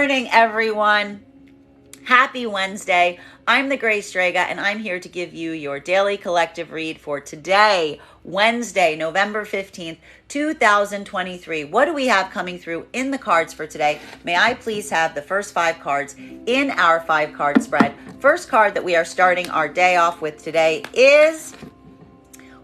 morning, everyone. Happy Wednesday. I'm the Gray Strega, and I'm here to give you your daily collective read for today, Wednesday, November 15th, 2023. What do we have coming through in the cards for today? May I please have the first 5 cards in our 5-card spread? First card that we are starting our day off with today is,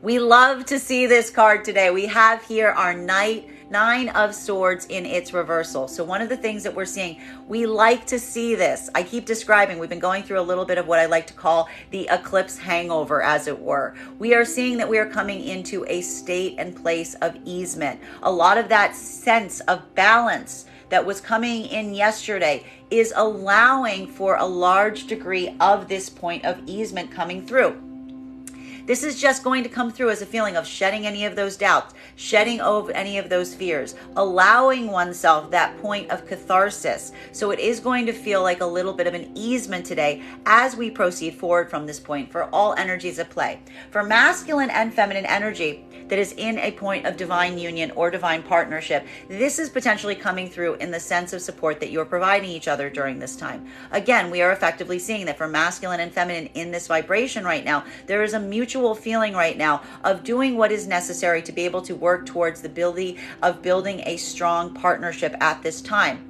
we love to see this card today. We have here our Nine of Swords in its reversal. So one of the things that we're seeing, we like to see this. I keep describing, we've been going through a little bit of what I like to call the eclipse hangover, as it were. We are seeing that we are coming into a state and place of easement. A lot of that sense of balance that was coming in yesterday is allowing for a large degree of this point of easement coming through. This is just going to come through as a feeling of shedding any of those doubts, shedding over any of those fears, allowing oneself that point of catharsis. So it is going to feel like a little bit of an easement today as we proceed forward from this point for all energies at play. For masculine and feminine energy that is in a point of divine union or divine partnership, this is potentially coming through in the sense of support that you're providing each other during this time. Again, we are effectively seeing that for masculine and feminine in this vibration right now, there is a mutual feeling right now of doing what is necessary to be able to work towards the building a strong partnership at this time.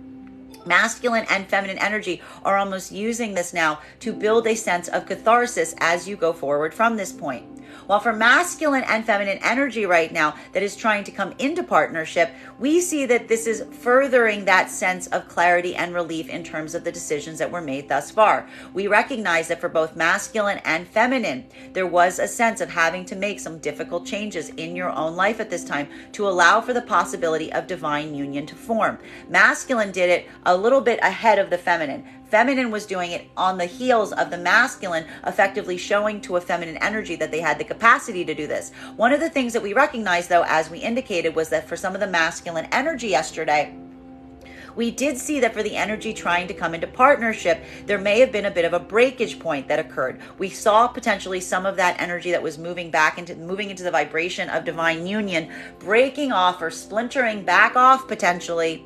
Masculine and feminine energy are almost using this now to build a sense of catharsis as you go forward from this point. While for masculine and feminine energy right now that is trying to come into partnership, we see that this is furthering that sense of clarity and relief in terms of the decisions that were made thus far. We recognize that for both masculine and feminine, there was a sense of having to make some difficult changes in your own life at this time to allow for the possibility of divine union to form. Masculine did it a little bit ahead of the feminine. Feminine was doing it on the heels of the masculine, effectively showing to a feminine energy that they had the capacity to do this. One of the things that we recognized, though, as we indicated, was that for some of the masculine energy yesterday, we did see that for the energy trying to come into partnership, there may have been a bit of a breakage point that occurred. We saw potentially some of that energy that was moving into the vibration of divine union, breaking off or splintering back off potentially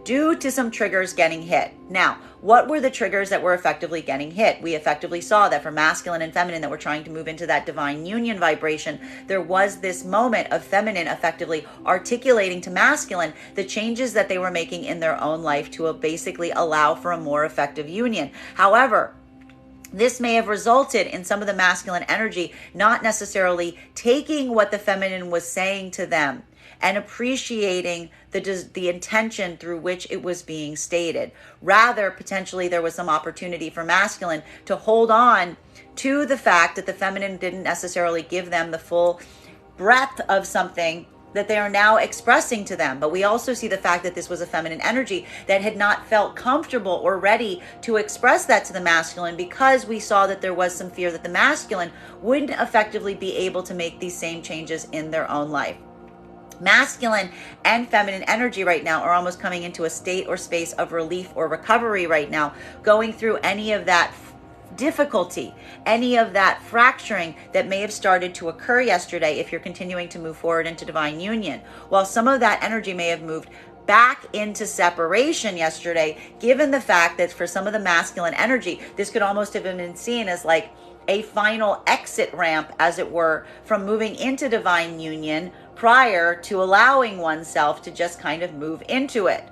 due to some triggers getting hit. Now, what were the triggers that were effectively getting hit? We effectively saw that for masculine and feminine that were trying to move into that divine union vibration, there was this moment of feminine effectively articulating to masculine the changes that they were making in their own life to basically allow for a more effective union. However, this may have resulted in some of the masculine energy not necessarily taking what the feminine was saying to them and appreciating the intention through which it was being stated. Rather, potentially there was some opportunity for masculine to hold on to the fact that the feminine didn't necessarily give them the full breadth of something that they are now expressing to them. But we also see the fact that this was a feminine energy that had not felt comfortable or ready to express that to the masculine, because we saw that there was some fear that the masculine wouldn't effectively be able to make these same changes in their own life. Masculine and feminine energy right now are almost coming into a state or space of relief or recovery right now, going through any of that difficulty, any of that fracturing that may have started to occur yesterday if you're continuing to move forward into divine union. While some of that energy may have moved back into separation yesterday, given the fact that for some of the masculine energy, this could almost have been seen as like a final exit ramp, as it were, from moving into divine union prior to allowing oneself to just kind of move into it.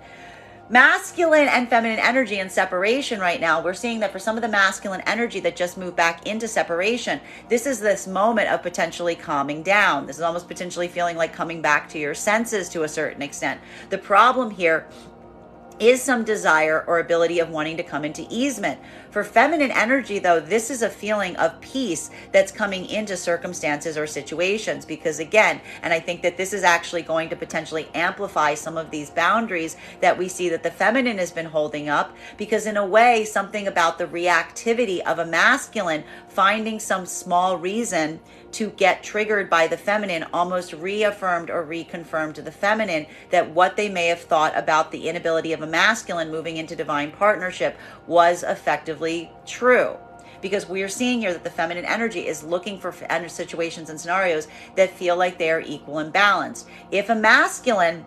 Masculine and feminine energy in separation right now, we're seeing that for some of the masculine energy that just moved back into separation, this is this moment of potentially calming down. This is almost potentially feeling like coming back to your senses to a certain extent. The problem here is some desire or ability of wanting to come into easement. For feminine energy, though, this is a feeling of peace that's coming into circumstances or situations, because again, and I think that this is actually going to potentially amplify some of these boundaries that we see that the feminine has been holding up, because in a way, something about the reactivity of a masculine finding some small reason to get triggered by the feminine almost reaffirmed or reconfirmed to the feminine that what they may have thought about the inability of a masculine moving into divine partnership was effectively true. Because we are seeing here that the feminine energy is looking for situations and scenarios that feel like they are equal and balanced. If a masculine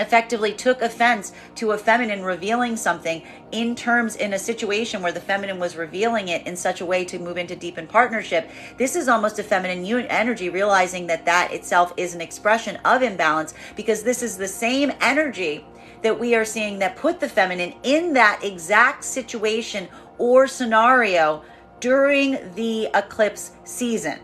effectively took offense to a feminine revealing something in a situation where the feminine was revealing it in such a way to move into deepened partnership. This is almost a feminine energy realizing that that itself is an expression of imbalance, because this is the same energy that we are seeing that put the feminine in that exact situation or scenario during the eclipse season.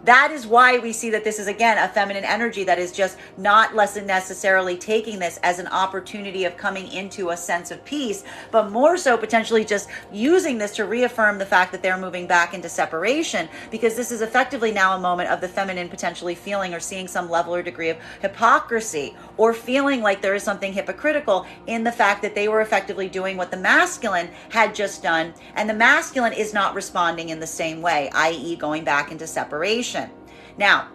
That is why we see that this is, again, a feminine energy that is just not less than necessarily taking this as an opportunity of coming into a sense of peace, but more so potentially just using this to reaffirm the fact that they're moving back into separation, because this is effectively now a moment of the feminine potentially feeling or seeing some level or degree of hypocrisy, or feeling like there is something hypocritical in the fact that they were effectively doing what the masculine had just done, and the masculine is not responding in the same way, i.e. going back into separation. Now,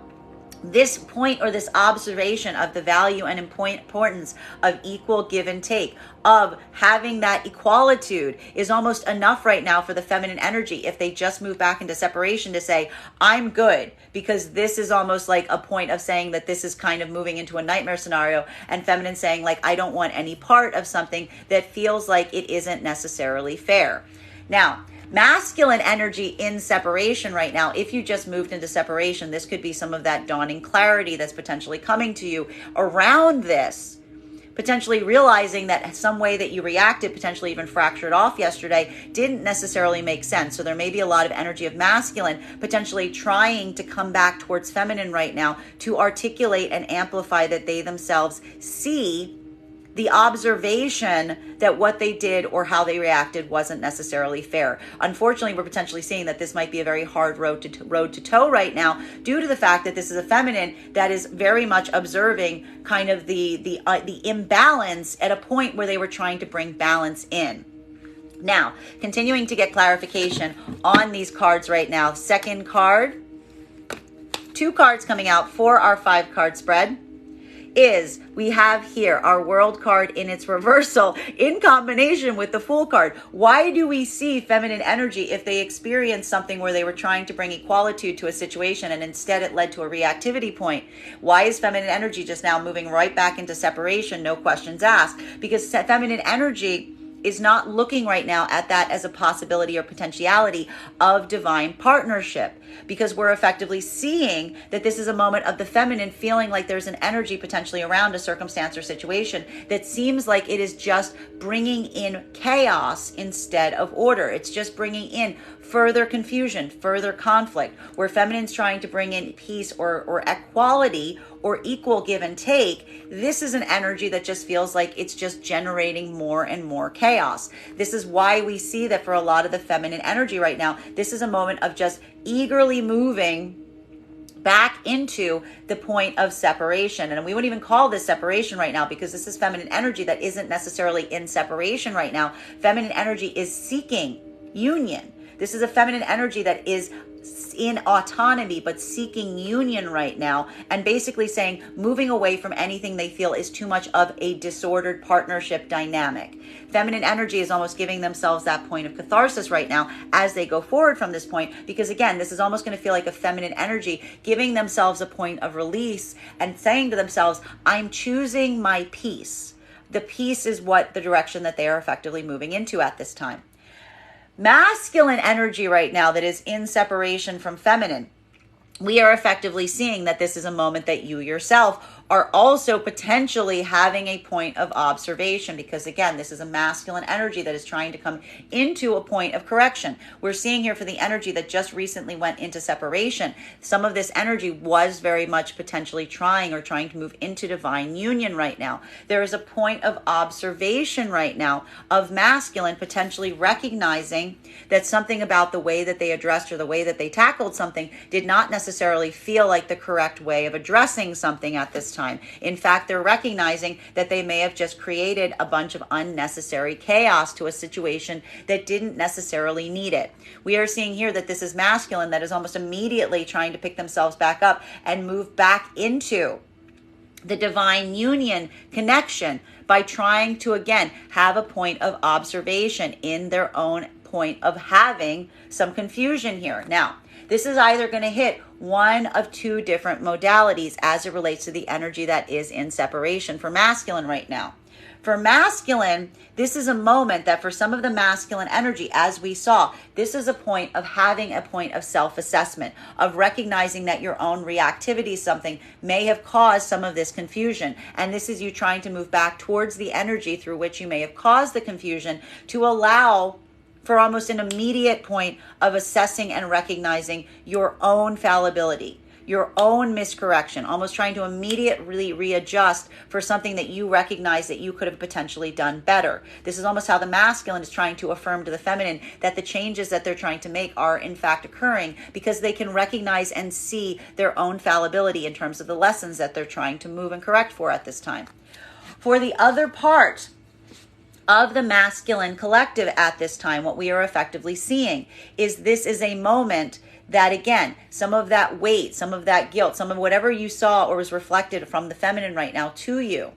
this point or this observation of the value and importance of equal give and take, of having that equalitude, is almost enough right now for the feminine energy, if they just move back into separation, to say, I'm good, because this is almost like a point of saying that this is kind of moving into a nightmare scenario, and feminine saying, like, I don't want any part of something that feels like it isn't necessarily fair. Now, masculine energy in separation right now, if you just moved into separation, this could be some of that dawning clarity that's potentially coming to you around this, potentially realizing that some way that you reacted, potentially even fractured off yesterday, didn't necessarily make sense. So there may be a lot of energy of masculine potentially trying to come back towards feminine right now to articulate and amplify that they themselves see the observation that what they did or how they reacted wasn't necessarily fair. Unfortunately, we're potentially seeing that this might be a very hard road to toe right now, due to the fact that this is a feminine that is very much observing kind of the imbalance at a point where they were trying to bring balance in. Now, continuing to get clarification on these cards right now. Second card, 2 cards coming out for our 5-card spread, is we have here our World card in its reversal in combination with the Fool card. Why do we see feminine energy if they experience something where they were trying to bring equalitude to a situation and instead it led to a reactivity point? Why is feminine energy just now moving right back into separation, no questions asked? Because feminine energy is not looking right now at that as a possibility or potentiality of divine partnership, because we're effectively seeing that this is a moment of the feminine feeling like there's an energy potentially around a circumstance or situation that seems like it is just bringing in chaos instead of order. It's just bringing in further confusion, further conflict, where feminine's trying to bring in peace or equality or equal give and take. This is an energy that just feels like it's just generating more and more chaos. This is why we see that for a lot of the feminine energy right now, this is a moment of just eagerly moving back into the point of separation. And we wouldn't even call this separation right now, because this is feminine energy that isn't necessarily in separation right now. Feminine energy is seeking union. This is a feminine energy that is in autonomy but seeking union right now, and basically saying, moving away from anything they feel is too much of a disordered partnership dynamic. Feminine energy is almost giving themselves that point of catharsis right now as they go forward from this point, because again, this is almost going to feel like a feminine energy giving themselves a point of release and saying to themselves, I'm choosing my peace. The peace is what the direction that they are effectively moving into at this time. Masculine energy right now that is in separation from feminine, we are effectively seeing that this is a moment that you yourself are also potentially having a point of observation, because again, this is a masculine energy that is trying to come into a point of correction. We're seeing here for the energy that just recently went into separation, some of this energy was very much potentially trying to move into divine union right now. There is a point of observation right now of masculine potentially recognizing that something about the way that they addressed or the way that they tackled something did not necessarily feel like the correct way of addressing something at this time. In fact, they're recognizing that they may have just created a bunch of unnecessary chaos to a situation that didn't necessarily need it. We are seeing here that this is masculine that is almost immediately trying to pick themselves back up and move back into the divine union connection by trying to, again, have a point of observation in their own point of having some confusion here. Now, this is either going to hit one of two different modalities as it relates to the energy that is in separation for masculine right now. For masculine, this is a moment that for some of the masculine energy, as we saw, this is a point of having a point of self-assessment, of recognizing that your own reactivity to something may have caused some of this confusion. And this is you trying to move back towards the energy through which you may have caused the confusion to allow for almost an immediate point of assessing and recognizing your own fallibility, your own miscorrection, almost trying to immediately readjust for something that you recognize that you could have potentially done better. This is almost how the masculine is trying to affirm to the feminine that the changes that they're trying to make are in fact occurring because they can recognize and see their own fallibility in terms of the lessons that they're trying to move and correct for at this time. For the other part of the masculine collective at this time, what we are effectively seeing is this is a moment that, again, some of that weight, some of that guilt, some of whatever you saw or was reflected from the feminine right now to you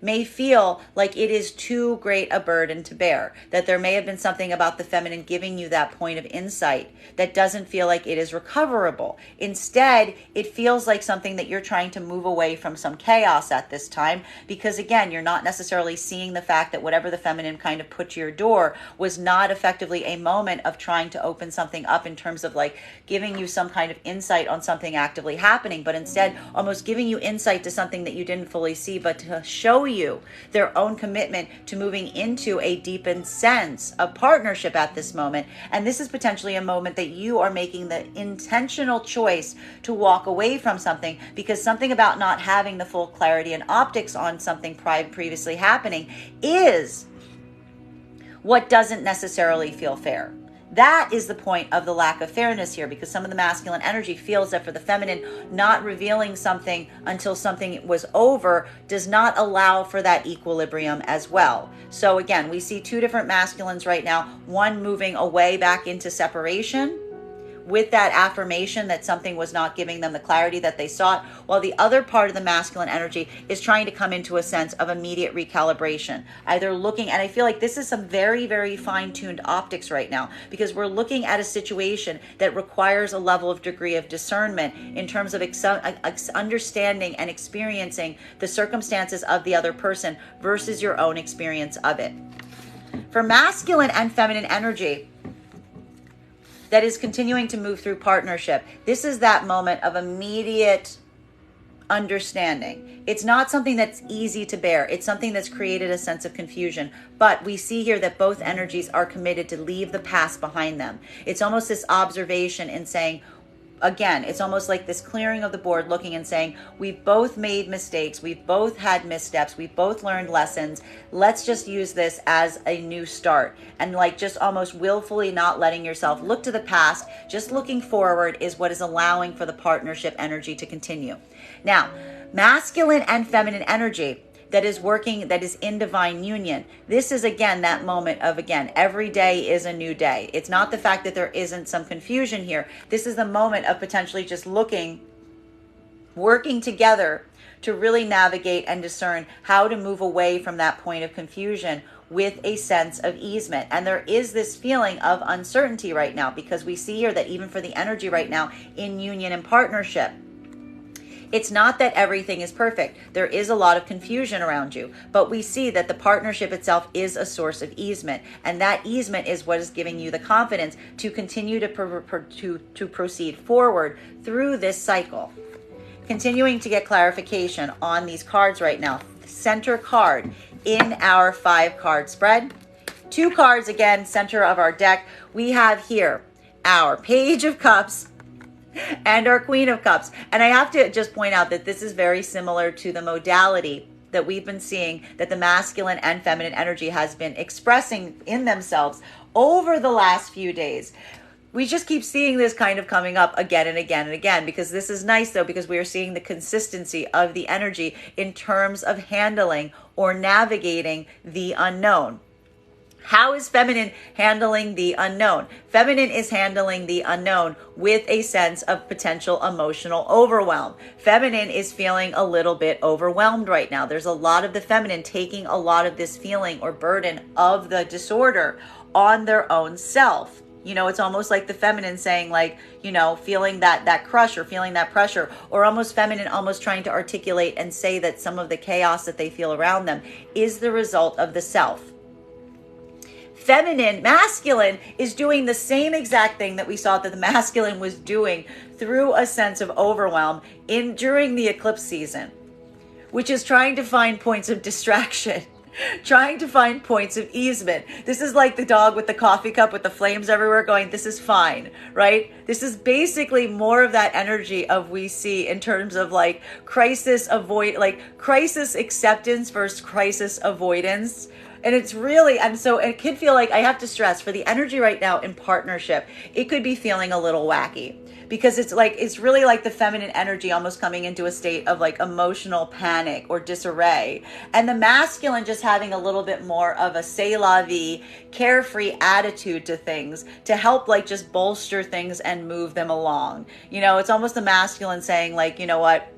may feel like it is too great a burden to bear, that there may have been something about the feminine giving you that point of insight that doesn't feel like it is recoverable. Instead, it feels like something that you're trying to move away from some chaos at this time because, again, you're not necessarily seeing the fact that whatever the feminine kind of put to your door was not effectively a moment of trying to open something up in terms of like giving you some kind of insight on something actively happening, but instead almost giving you insight to something that you didn't fully see, but to show you their own commitment to moving into a deepened sense of partnership at this moment. And this is potentially a moment that you are making the intentional choice to walk away from something because something about not having the full clarity and optics on something previously happening is what doesn't necessarily feel fair. That is the point of the lack of fairness here, because some of the masculine energy feels that for the feminine, not revealing something until something was over does not allow for that equilibrium as well. So again, we see two different masculines right now, one moving away back into separation with that affirmation that something was not giving them the clarity that they sought, while the other part of the masculine energy is trying to come into a sense of immediate recalibration, either looking, and I feel like this is some very, very fine-tuned optics right now, because we're looking at a situation that requires a level of degree of discernment in terms of understanding and experiencing the circumstances of the other person versus your own experience of it. For masculine and feminine energy that is continuing to move through partnership, this is that moment of immediate understanding. It's not something that's easy to bear. It's something that's created a sense of confusion. But we see here that both energies are committed to leave the past behind them. It's almost this observation in saying, again, it's almost like this clearing of the board, looking and saying, we've both made mistakes, we've both had missteps, we've both learned lessons. Let's just use this as a new start. And like just almost willfully not letting yourself look to the past, just looking forward is what is allowing for the partnership energy to continue. Now, masculine and feminine energy that is working, that is in divine union. This is, again, that moment of, again, every day is a new day. It's not the fact that there isn't some confusion here. This is the moment of potentially just looking, working together to really navigate and discern how to move away from that point of confusion with a sense of easement. And there is this feeling of uncertainty right now, because we see here that even for the energy right now in union and partnership, it's not that everything is perfect. There is a lot of confusion around you, but we see that the partnership itself is a source of easement, and that easement is what is giving you the confidence to continue to proceed forward through this cycle. Continuing to get clarification on these cards right now. Center card in our 5-card spread. 2 cards again, center of our deck. We have here our Page of Cups and our Queen of Cups. And I have to just point out that this is very similar to the modality that we've been seeing that the masculine and feminine energy has been expressing in themselves over the last few days. We just keep seeing this kind of coming up again and again and again, because this is nice though, because we are seeing the consistency of the energy in terms of handling or navigating the unknown. How is feminine handling the unknown? Feminine is handling the unknown with a sense of potential emotional overwhelm. Feminine is feeling a little bit overwhelmed right now. There's a lot of the feminine taking a lot of this feeling or burden of the disorder on their own self. You know, it's almost like the feminine saying, like, you know, feeling that crush or feeling that pressure, or almost feminine almost trying to articulate and say that some of the chaos that they feel around them is the result of the self. Masculine is doing the same exact thing that we saw that the masculine was doing through a sense of overwhelm during the eclipse season, which is trying to find points of distraction, trying to find points of easement. This is like the dog with the coffee cup with the flames everywhere going, this is fine, right? This is basically more of that energy of we see in terms of like crisis acceptance versus crisis avoidance. And it's really, and so it could feel like, I have to stress, for the energy right now in partnership, it could be feeling a little wacky, because it's really like the feminine energy almost coming into a state of like emotional panic or disarray, and the masculine just having a little bit more of a c'est la vie, carefree attitude to things to help like just bolster things and move them along. You know, it's almost the masculine saying like, you know what,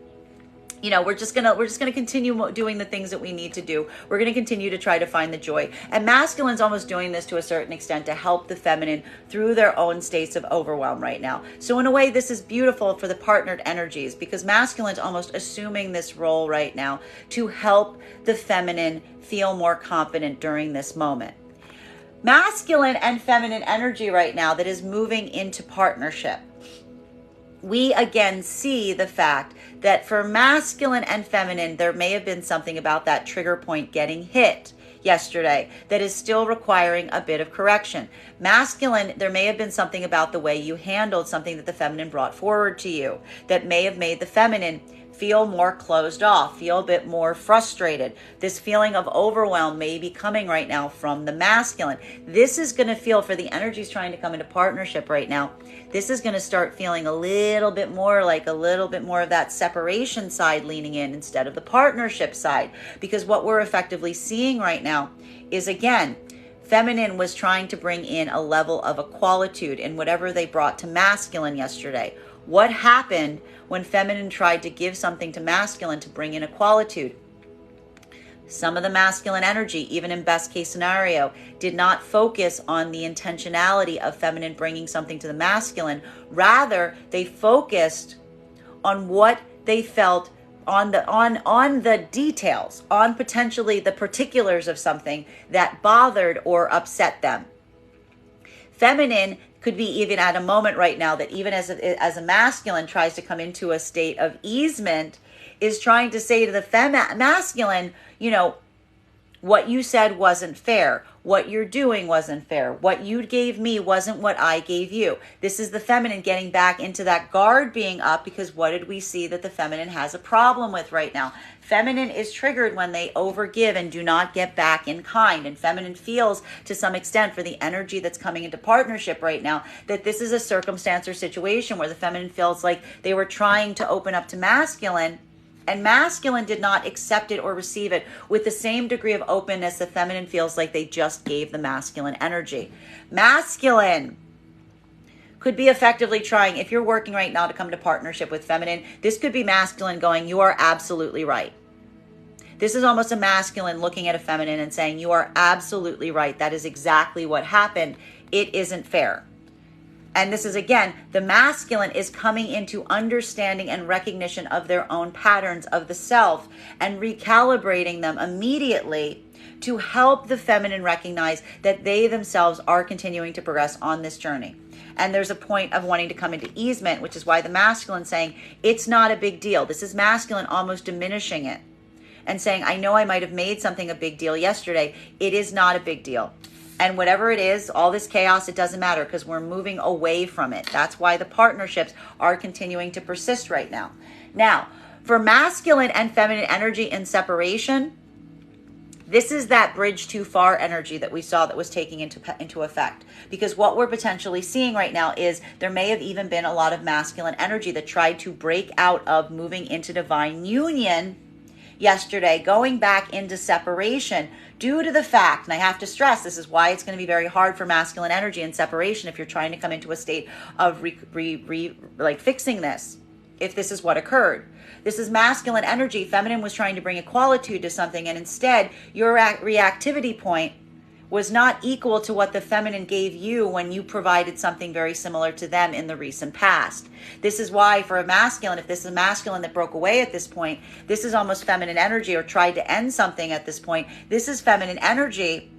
you know, we're just gonna continue doing the things that we need to do. We're gonna continue to try to find the joy. And masculine's almost doing this to a certain extent to help the feminine through their own states of overwhelm right now. So in a way, this is beautiful for the partnered energies, because masculine's almost assuming this role right now to help the feminine feel more confident during this moment. Masculine and feminine energy right now that is moving into partnership. We again see the fact that for masculine and feminine, there may have been something about that trigger point getting hit yesterday that is still requiring a bit of correction. Masculine, there may have been something about the way you handled something that the feminine brought forward to you that may have made the feminine feel more closed off, feel a bit more frustrated. This feeling of overwhelm may be coming right now from the masculine. This is going to feel, for the energies trying to come into partnership right now, this is going to start feeling a little bit more of that separation side leaning in instead of the partnership side. Because what we're effectively seeing right now is, again, feminine was trying to bring in a level of equalitude in whatever they brought to masculine yesterday. What happened when feminine tried to give something to masculine to bring in equalitude? Some of the masculine energy, even in best case scenario, did not focus on the intentionality of feminine bringing something to the masculine. Rather, they focused on what they felt, on the details, on potentially the particulars of something that bothered or upset them. Feminine could be even at a moment right now that even as a masculine tries to come into a state of easement, is trying to say to the masculine, you know, what you said wasn't fair. What you're doing wasn't fair. What you gave me wasn't what I gave you. This is the feminine getting back into that guard being up, because what did we see that the feminine has a problem with right now? Feminine is triggered when they overgive and do not get back in kind. And feminine feels to some extent, for the energy that's coming into partnership right now, that this is a circumstance or situation where the feminine feels like they were trying to open up to masculine, and masculine did not accept it or receive it with the same degree of openness the feminine feels like they just gave the masculine energy. Masculine could be effectively trying, if you're working right now to come to partnership with feminine, this could be masculine going, you are absolutely right. This is almost a masculine looking at a feminine and saying, you are absolutely right. That is exactly what happened. It isn't fair. And this is, again, the masculine is coming into understanding and recognition of their own patterns of the self and recalibrating them immediately to help the feminine recognize that they themselves are continuing to progress on this journey. And there's a point of wanting to come into easement, which is why the masculine saying, it's not a big deal. This is masculine almost diminishing it and saying, I know I might have made something a big deal yesterday. It is not a big deal. And whatever it is, all this chaos, it doesn't matter, because we're moving away from it. That's why the partnerships are continuing to persist right now. Now, for masculine and feminine energy in separation, this is that bridge too far energy that we saw that was taking into effect. Because what we're potentially seeing right now is there may have even been a lot of masculine energy that tried to break out of moving into divine union yesterday, going back into separation due to the fact, and I have to stress, this is why it's going to be very hard for masculine energy in separation if you're trying to come into a state of fixing this, if this is what occurred. This is masculine energy. Feminine was trying to bring equality to something, and instead your reactivity point was not equal to what the feminine gave you when you provided something very similar to them in the recent past. This is why for a masculine, if this is a masculine that broke away at this point, this is almost feminine energy, or tried to end something at this point. This is feminine energy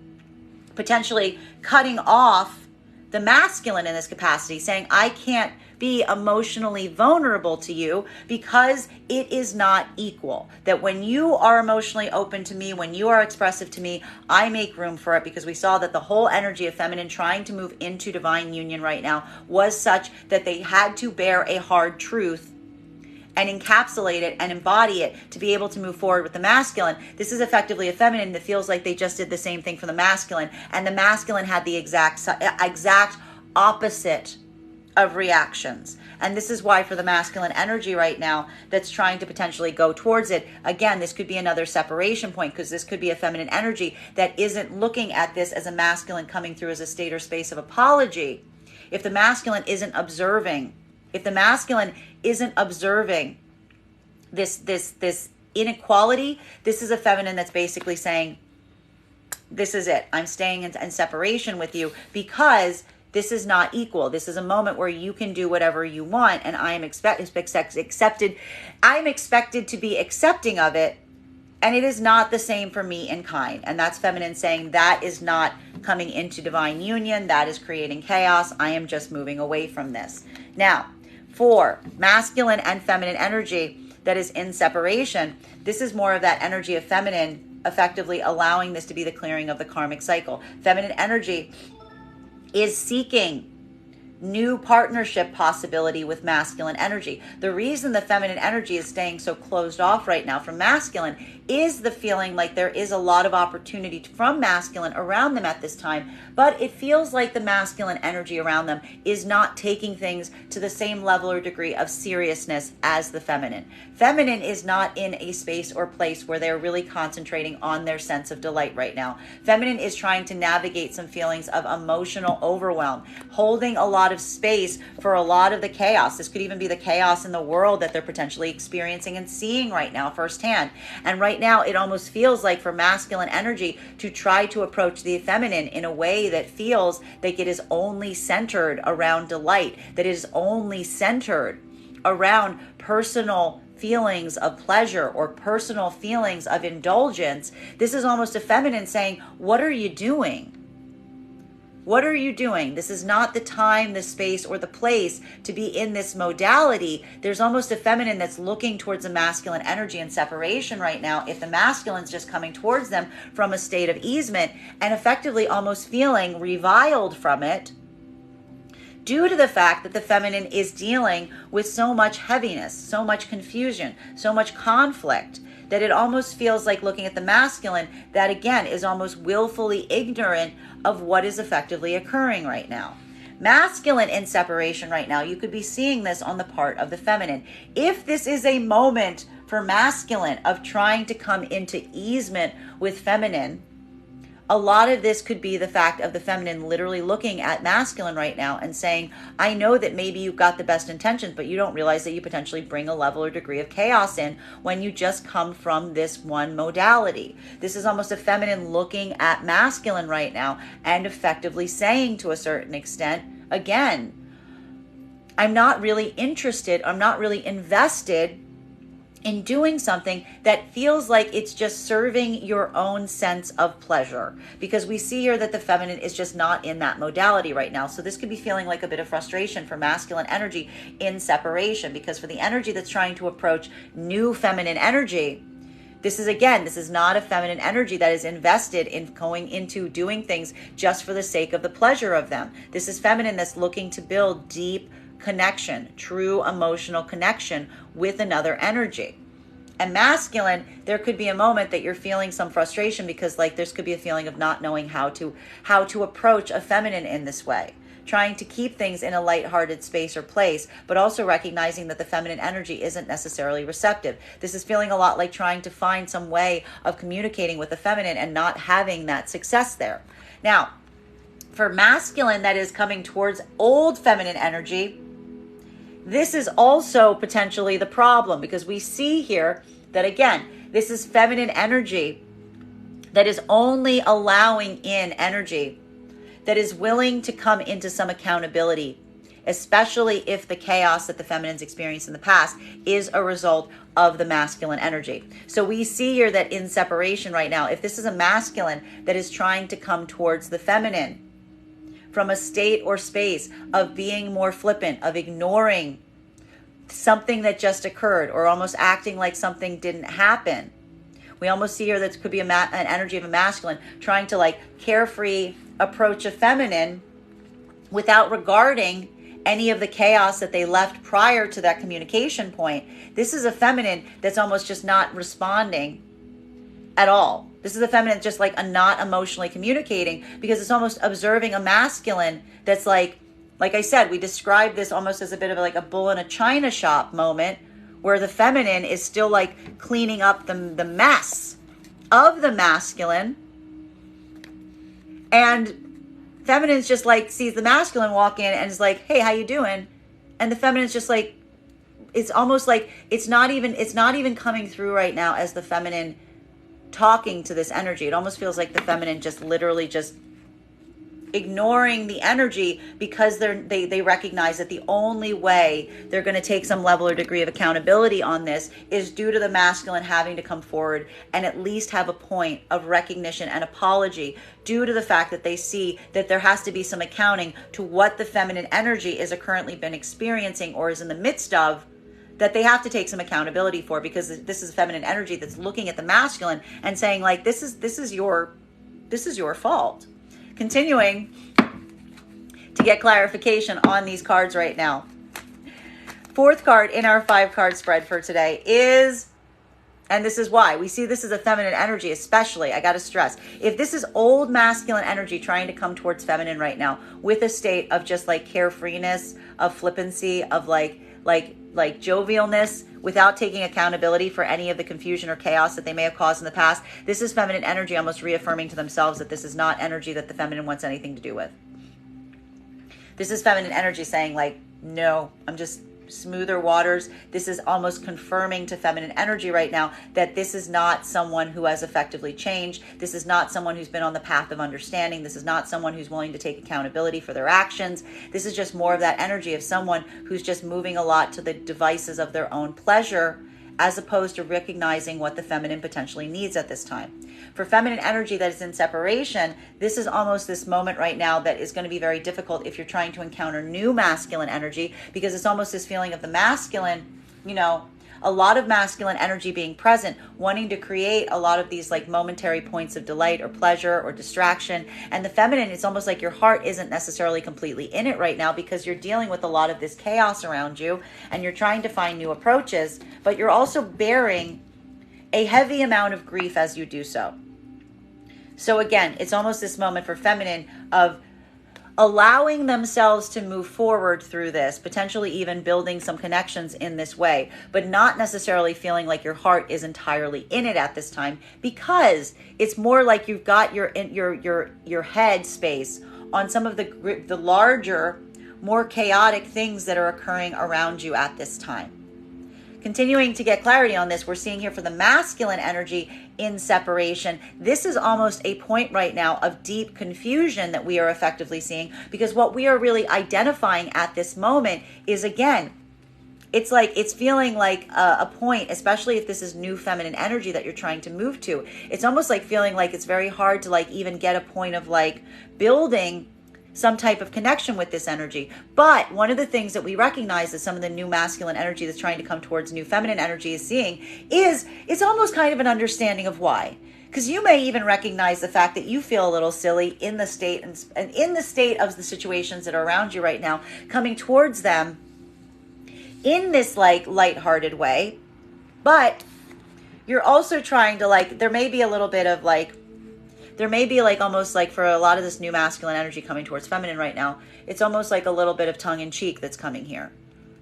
potentially cutting off the masculine in this capacity, saying, I can't be emotionally vulnerable to you because it is not equal. That when you are emotionally open to me, when you are expressive to me, I make room for it, because we saw that the whole energy of feminine trying to move into divine union right now was such that they had to bear a hard truth and encapsulate it and embody it to be able to move forward with the masculine. This is effectively a feminine that feels like they just did the same thing for the masculine, and the masculine had the exact opposite of reactions. And this is why for the masculine energy right now that's trying to potentially go towards it, again, this could be another separation point, because this could be a feminine energy that isn't looking at this as a masculine coming through as a state or space of apology. If the masculine isn't observing, this inequality, this is a feminine that's basically saying, this is it. I'm staying in separation with you because this is not equal. This is a moment where you can do whatever you want, and I am accepted. I am expected to be accepting of it, and it is not the same for me in kind. And that's feminine saying that is not coming into divine union. That is creating chaos. I am just moving away from this. Now, for masculine and feminine energy that is in separation, this is more of that energy of feminine effectively allowing this to be the clearing of the karmic cycle. Feminine energy is seeking new partnership possibility with masculine energy. The reason the feminine energy is staying so closed off right now from masculine is the feeling like there is a lot of opportunity from masculine around them at this time, but it feels like the masculine energy around them is not taking things to the same level or degree of seriousness as the feminine. Feminine is not in a space or place where they're really concentrating on their sense of delight right now. Feminine is trying to navigate some feelings of emotional overwhelm, holding a lot of space for a lot of the chaos. This could even be the chaos in the world that they're potentially experiencing and seeing right now firsthand. And right now, it almost feels like for masculine energy to try to approach the feminine in a way that feels like it is only centered around delight, that it is only centered around personal feelings of pleasure or personal feelings of indulgence. This is almost a feminine saying, what are you doing? What are you doing? This is not the time, the space, or the place to be in this modality. There's almost a feminine that's looking towards a masculine energy in separation right now. If the masculine's just coming towards them from a state of easement and effectively almost feeling reviled from it, due to the fact that the feminine is dealing with so much heaviness, so much confusion, so much conflict, that it almost feels like looking at the masculine that, again, is almost willfully ignorant of what is effectively occurring right now. Masculine in separation right now, you could be seeing this on the part of the feminine. If this is a moment for masculine of trying to come into easement with feminine, a lot of this could be the fact of the feminine literally looking at masculine right now and saying, I know that maybe you've got the best intentions, but you don't realize that you potentially bring a level or degree of chaos in when you just come from this one modality. This is almost a feminine looking at masculine right now and effectively saying to a certain extent, again, I'm not really interested, I'm not really invested in doing something that feels like it's just serving your own sense of pleasure, because we see here that the feminine is just not in that modality right now. So this could be feeling like a bit of frustration for masculine energy in separation, because for the energy that's trying to approach new feminine energy, this is not a feminine energy that is invested in going into doing things just for the sake of the pleasure of them. This is feminine that's looking to build deep connection, true emotional connection with another energy. And masculine, there could be a moment that you're feeling some frustration because this could be a feeling of not knowing how to approach a feminine in this way, trying to keep things in a lighthearted space or place, but also recognizing that the feminine energy isn't necessarily receptive. This is feeling a lot like trying to find some way of communicating with the feminine and not having that success there. Now, for masculine that is coming towards old feminine energy, this is also potentially the problem, because we see here that, again, this is feminine energy that is only allowing in energy, that is willing to come into some accountability, especially if the chaos that the feminine's experienced in the past is a result of the masculine energy. So we see here that in separation right now, if this is a masculine that is trying to come towards the feminine from a state or space of being more flippant, of ignoring something that just occurred, or almost acting like something didn't happen. We almost see here that could be an energy of a masculine trying to like carefree approach a feminine without regarding any of the chaos that they left prior to that communication point. This is a feminine that's almost just not responding at all. This is a feminine just like a not emotionally communicating, because it's almost observing a masculine that's like I said, we describe this almost as a bit of like a bull in a china shop moment, where the feminine is still like cleaning up the mess of the masculine, and feminine's just like sees the masculine walk in and is like, hey, how you doing? And the feminine's just like, it's almost like it's not even coming through right now as the feminine talking to this energy. It almost feels like the feminine just literally just ignoring the energy, because they recognize that the only way they're going to take some level or degree of accountability on this is due to the masculine having to come forward and at least have a point of recognition and apology, due to the fact that they see that there has to be some accounting to what the feminine energy is currently been experiencing or is in the midst of, that they have to take some accountability for, because this is feminine energy that's looking at the masculine and saying like, this is your fault. Continuing to get clarification on these cards right now. Fourth card in our 5-card spread for today is, and this is why we see this as a feminine energy, especially, I got to stress, if this is old masculine energy trying to come towards feminine right now with a state of just like carefreeness, of flippancy, of like jovialness, without taking accountability for any of the confusion or chaos that they may have caused in the past, this is feminine energy almost reaffirming to themselves that this is not energy that the feminine wants anything to do with. This is feminine energy saying like, no, I'm just smoother waters. This is almost confirming to feminine energy right now that this is not someone who has effectively changed. This is not someone who's been on the path of understanding. This is not someone who's willing to take accountability for their actions. This is just more of that energy of someone who's just moving a lot to the devices of their own pleasure, as opposed to recognizing what the feminine potentially needs at this time. For feminine energy that is in separation, this is almost this moment right now that is going to be very difficult if you're trying to encounter new masculine energy, because it's almost this feeling of the masculine, a lot of masculine energy being present, wanting to create a lot of these like momentary points of delight or pleasure or distraction. And the feminine, it's almost like your heart isn't necessarily completely in it right now, because you're dealing with a lot of this chaos around you and you're trying to find new approaches, but you're also bearing a heavy amount of grief as you do so. So again, it's almost this moment for feminine of allowing themselves to move forward through this, potentially even building some connections in this way, but not necessarily feeling like your heart is entirely in it at this time, because it's more like you've got your head space on some of the larger, more chaotic things that are occurring around you at this time. Continuing to get clarity on this, we're seeing here for the masculine energy in separation, this is almost a point right now of deep confusion that we are effectively seeing, because what we are really identifying at this moment is, again, it's feeling like a point, especially if this is new feminine energy that you're trying to move to. It's almost like feeling like it's very hard to like even get a point of like building some type of connection with this energy. But one of the things that we recognize that some of the new masculine energy that's trying to come towards new feminine energy is seeing is it's almost kind of an understanding of why. Because you may even recognize the fact that you feel a little silly in the state and in the state of the situations that are around you right now, coming towards them in this like lighthearted way. But you're also trying to like, there may be a little bit of like, there may be like almost like for a lot of this new masculine energy coming towards feminine right now, it's almost like a little bit of tongue in cheek that's coming here.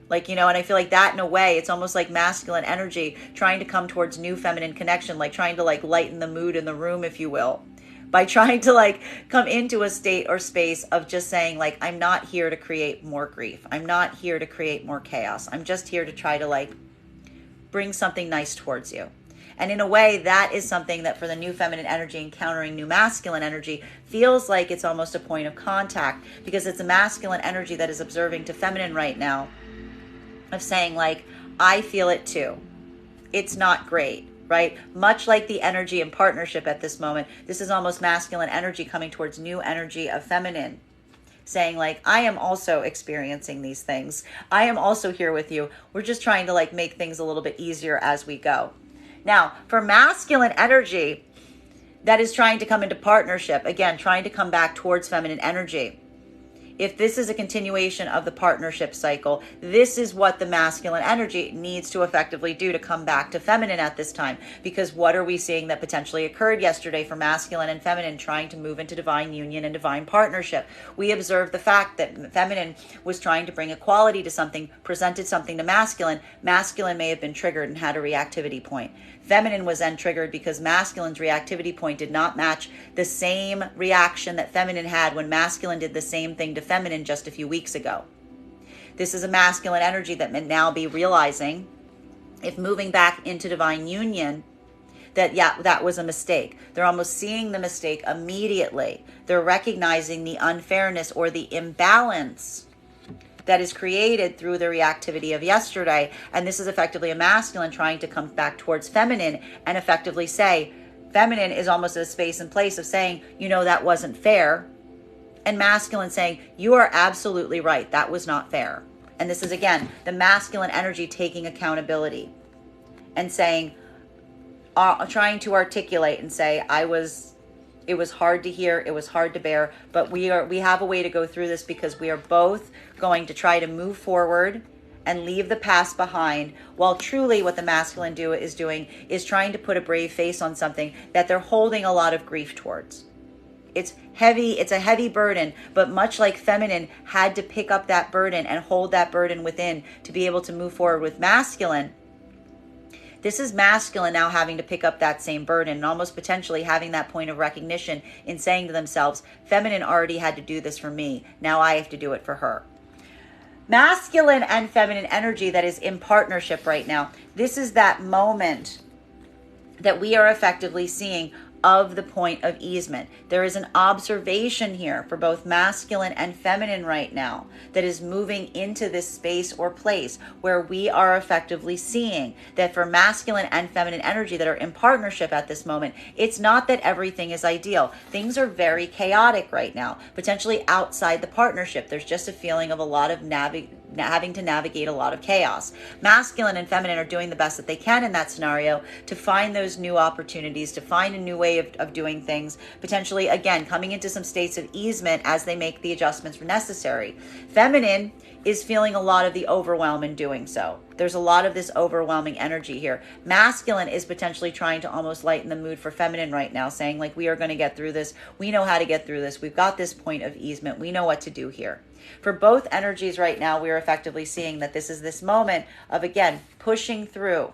Like, and I feel like that in a way, it's almost like masculine energy trying to come towards new feminine connection, like trying to like lighten the mood in the room, if you will, by trying to like come into a state or space of just saying like, I'm not here to create more grief. I'm not here to create more chaos. I'm just here to try to like bring something nice towards you. And in a way, that is something that for the new feminine energy encountering new masculine energy feels like it's almost a point of contact, because it's a masculine energy that is observing to feminine right now, of saying like, I feel it too. It's not great, right? Much like the energy in partnership at this moment, this is almost masculine energy coming towards new energy of feminine, saying like, I am also experiencing these things. I am also here with you. We're just trying to like make things a little bit easier as we go. Now, for masculine energy that is trying to come into partnership, again, trying to come back towards feminine energy, if this is a continuation of the partnership cycle, this is what the masculine energy needs to effectively do to come back to feminine at this time. Because what are we seeing that potentially occurred yesterday for masculine and feminine trying to move into divine union and divine partnership? We observed the fact that feminine was trying to bring equality to something, presented something to masculine. Masculine may have been triggered and had a reactivity point. Feminine was then triggered because masculine's reactivity point did not match the same reaction that feminine had when masculine did the same thing to feminine just a few weeks ago. This is a masculine energy that may now be realizing, if moving back into divine union, that that was a mistake. They're almost seeing the mistake immediately. They're recognizing the unfairness or the imbalance that is created through the reactivity of yesterday. And this is effectively a masculine trying to come back towards feminine and effectively say, feminine is almost a space and place of saying, that wasn't fair. And masculine saying, you are absolutely right. That was not fair. And this is, again, the masculine energy taking accountability and saying, trying to articulate and say, it was hard to hear, it was hard to bear, but we have a way to go through this, because we are both going to try to move forward and leave the past behind, while truly what the masculine is doing is trying to put a brave face on something that they're holding a lot of grief towards. It's heavy, it's a heavy burden, but much like feminine had to pick up that burden and hold that burden within to be able to move forward with masculine, this is masculine now having to pick up that same burden and almost potentially having that point of recognition in saying to themselves, feminine already had to do this for me. Now I have to do it for her. Masculine and feminine energy that is in partnership right now. This is that moment that we are effectively seeing of the point of easement. There is an observation here for both masculine and feminine right now that is moving into this space or place where we are effectively seeing that for masculine and feminine energy that are in partnership at this moment, it's not that everything is ideal. Things are very chaotic right now, potentially outside the partnership. There's just a feeling of a lot of having to navigate a lot of chaos. Masculine and feminine are doing the best that they can in that scenario to find those new opportunities, to find a new way of doing things, potentially, again, coming into some states of easement as they make the adjustments necessary. Feminine is feeling a lot of the overwhelm in doing so. There's a lot of this overwhelming energy here. Masculine is potentially trying to almost lighten the mood for feminine right now, saying like, we are going to get through this. We know how to get through this. We've got this point of easement. We know what to do here. For both energies right now, we're effectively seeing that this is this moment of, again, pushing through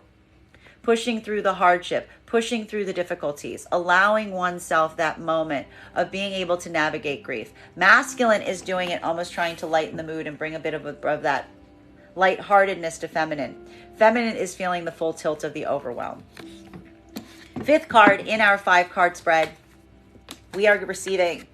the hardship, pushing through the difficulties, allowing oneself that moment of being able to navigate grief. Masculine is doing it, almost trying to lighten the mood and bring a bit of that lightheartedness to feminine. Feminine is feeling the full tilt of the overwhelm. Fifth card in our 5-card spread, we are receiving.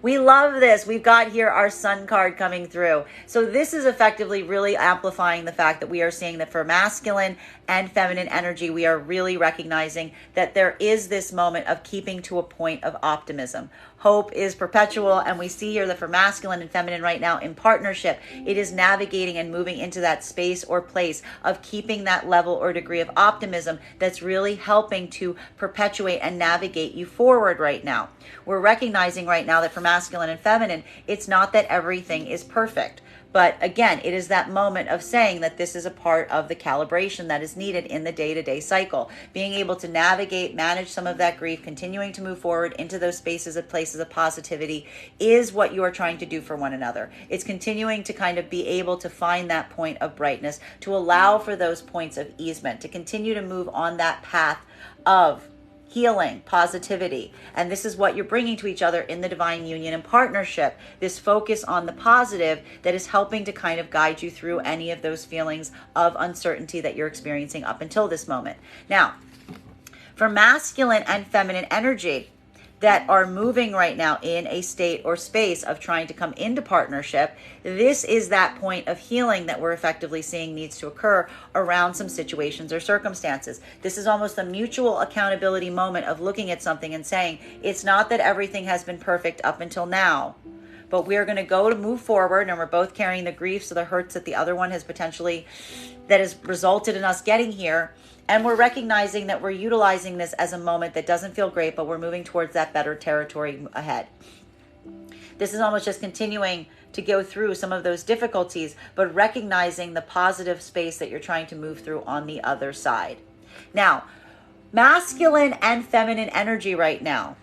We love this. We've got here our sun card coming through. So this is effectively really amplifying the fact that we are seeing that for masculine and feminine energy, we are really recognizing that there is this moment of keeping to a point of optimism. Hope is perpetual, and we see here that for masculine and feminine right now in partnership, it is navigating and moving into that space or place of keeping that level or degree of optimism that's really helping to perpetuate and navigate you forward right now. We're recognizing right now that for masculine and feminine, it's not that everything is perfect. But again, it is that moment of saying that this is a part of the calibration that is needed in the day-to-day cycle. Being able to navigate, manage some of that grief, continuing to move forward into those spaces and places of positivity is what you are trying to do for one another. It's continuing to kind of be able to find that point of brightness, to allow for those points of easement, to continue to move on that path of healing, positivity. And this is what you're bringing to each other in the divine union and partnership. This focus on the positive that is helping to kind of guide you through any of those feelings of uncertainty that you're experiencing up until this moment. Now, for masculine and feminine energy that are moving right now in a state or space of trying to come into partnership, this is that point of healing that we're effectively seeing needs to occur around some situations or circumstances. This is almost a mutual accountability moment of looking at something and saying, it's not that everything has been perfect up until now, but we're going to move forward, and we're both carrying the griefs or the hurts that the other one has potentially, that has resulted in us getting here. And we're recognizing that we're utilizing this as a moment that doesn't feel great, but we're moving towards that better territory ahead. This is almost just continuing to go through some of those difficulties, but recognizing the positive space that you're trying to move through on the other side. Now, masculine and feminine energy right now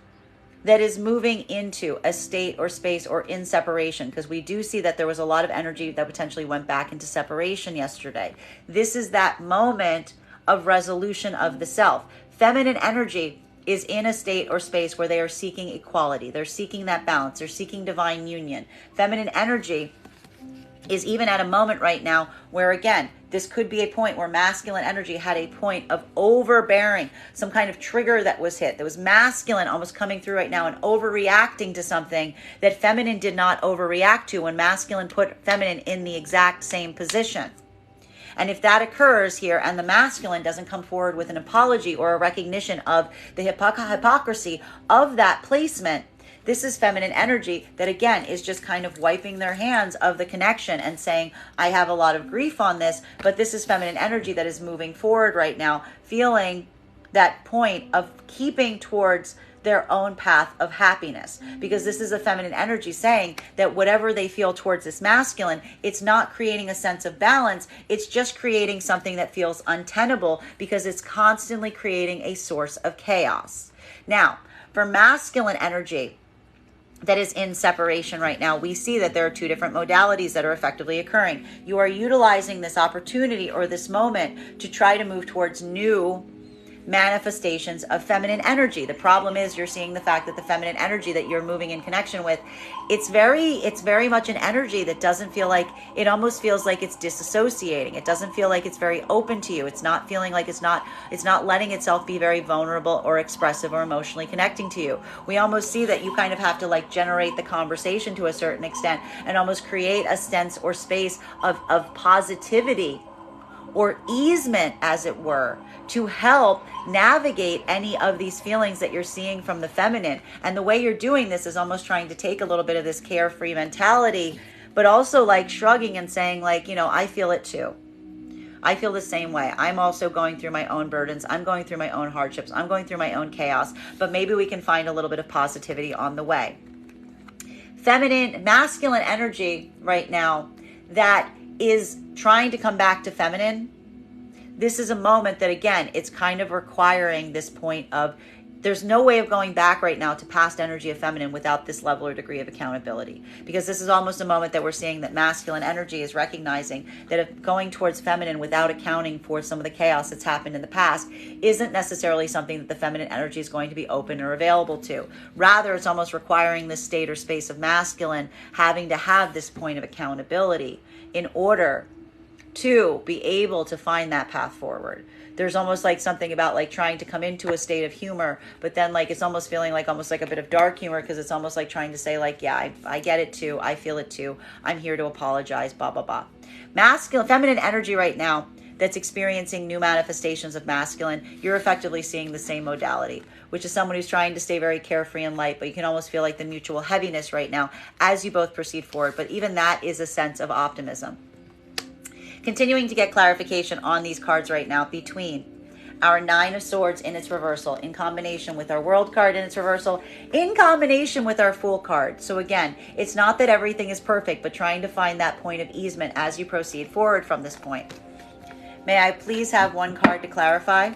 that is moving into a state or space or in separation, because we do see that there was a lot of energy that potentially went back into separation yesterday. This is that moment of resolution of the self. Feminine energy is in a state or space where they are seeking equality. They're seeking that balance. They're seeking divine union. Feminine energy is even at a moment right now where, again, this could be a point where masculine energy had a point of overbearing, some kind of trigger that was hit. That was masculine almost coming through right now and overreacting to something that feminine did not overreact to when masculine put feminine in the exact same position. And if that occurs here and the masculine doesn't come forward with an apology or a recognition of the hypocrisy of that placement, this is feminine energy that, again, is just kind of wiping their hands of the connection and saying, I have a lot of grief on this, but this is feminine energy that is moving forward right now, feeling that point of keeping towards their own path of happiness, because this is a feminine energy saying that whatever they feel towards this masculine, it's not creating a sense of balance. It's just creating something that feels untenable because it's constantly creating a source of chaos. Now, for masculine energy that is in separation right now, we see that there are two different modalities that are effectively occurring. You are utilizing this opportunity or this moment to try to move towards new manifestations of feminine energy. The problem is you're seeing the fact that the feminine energy that you're moving in connection with, it's very much an energy that doesn't feel like, it almost feels like it's disassociating. It doesn't feel like it's very open to you. It's not feeling like it's not letting itself be very vulnerable or expressive or emotionally connecting to you. We almost see that you kind of have to like generate the conversation to a certain extent and almost create a sense or space of positivity or easement, as it were, to help navigate any of these feelings that you're seeing from the feminine. And the way you're doing this is almost trying to take a little bit of this carefree mentality, but also like shrugging and saying like, you know, I feel it too. I feel the same way. I'm also going through my own burdens. I'm going through my own hardships. I'm going through my own chaos, but maybe we can find a little bit of positivity on the way. Masculine energy right now that is trying to come back to feminine. This is a moment that, again, it's kind of requiring this point of, there's no way of going back right now to past energy of feminine without this level or degree of accountability. Because this is almost a moment that we're seeing that masculine energy is recognizing that if going towards feminine without accounting for some of the chaos that's happened in the past isn't necessarily something that the feminine energy is going to be open or available to. Rather, it's almost requiring this state or space of masculine having to have this point of accountability in order to be able to find that path forward. There's almost like something about like trying to come into a state of humor, but then like it's almost feeling like almost like a bit of dark humor, because it's almost like trying to say like, yeah, I get it too. I feel it too. I'm here to apologize, blah, blah, blah. Feminine energy right now that's experiencing new manifestations of masculine, you're effectively seeing the same modality, which is someone who's trying to stay very carefree and light, but you can almost feel like the mutual heaviness right now as you both proceed forward. But even that is a sense of optimism. Continuing to get clarification on these cards right now between our Nine of Swords in its reversal in combination with our World card in its reversal in combination with our Fool card. So again, it's not that everything is perfect, but trying to find that point of easement as you proceed forward from this point. May I please have one card to clarify?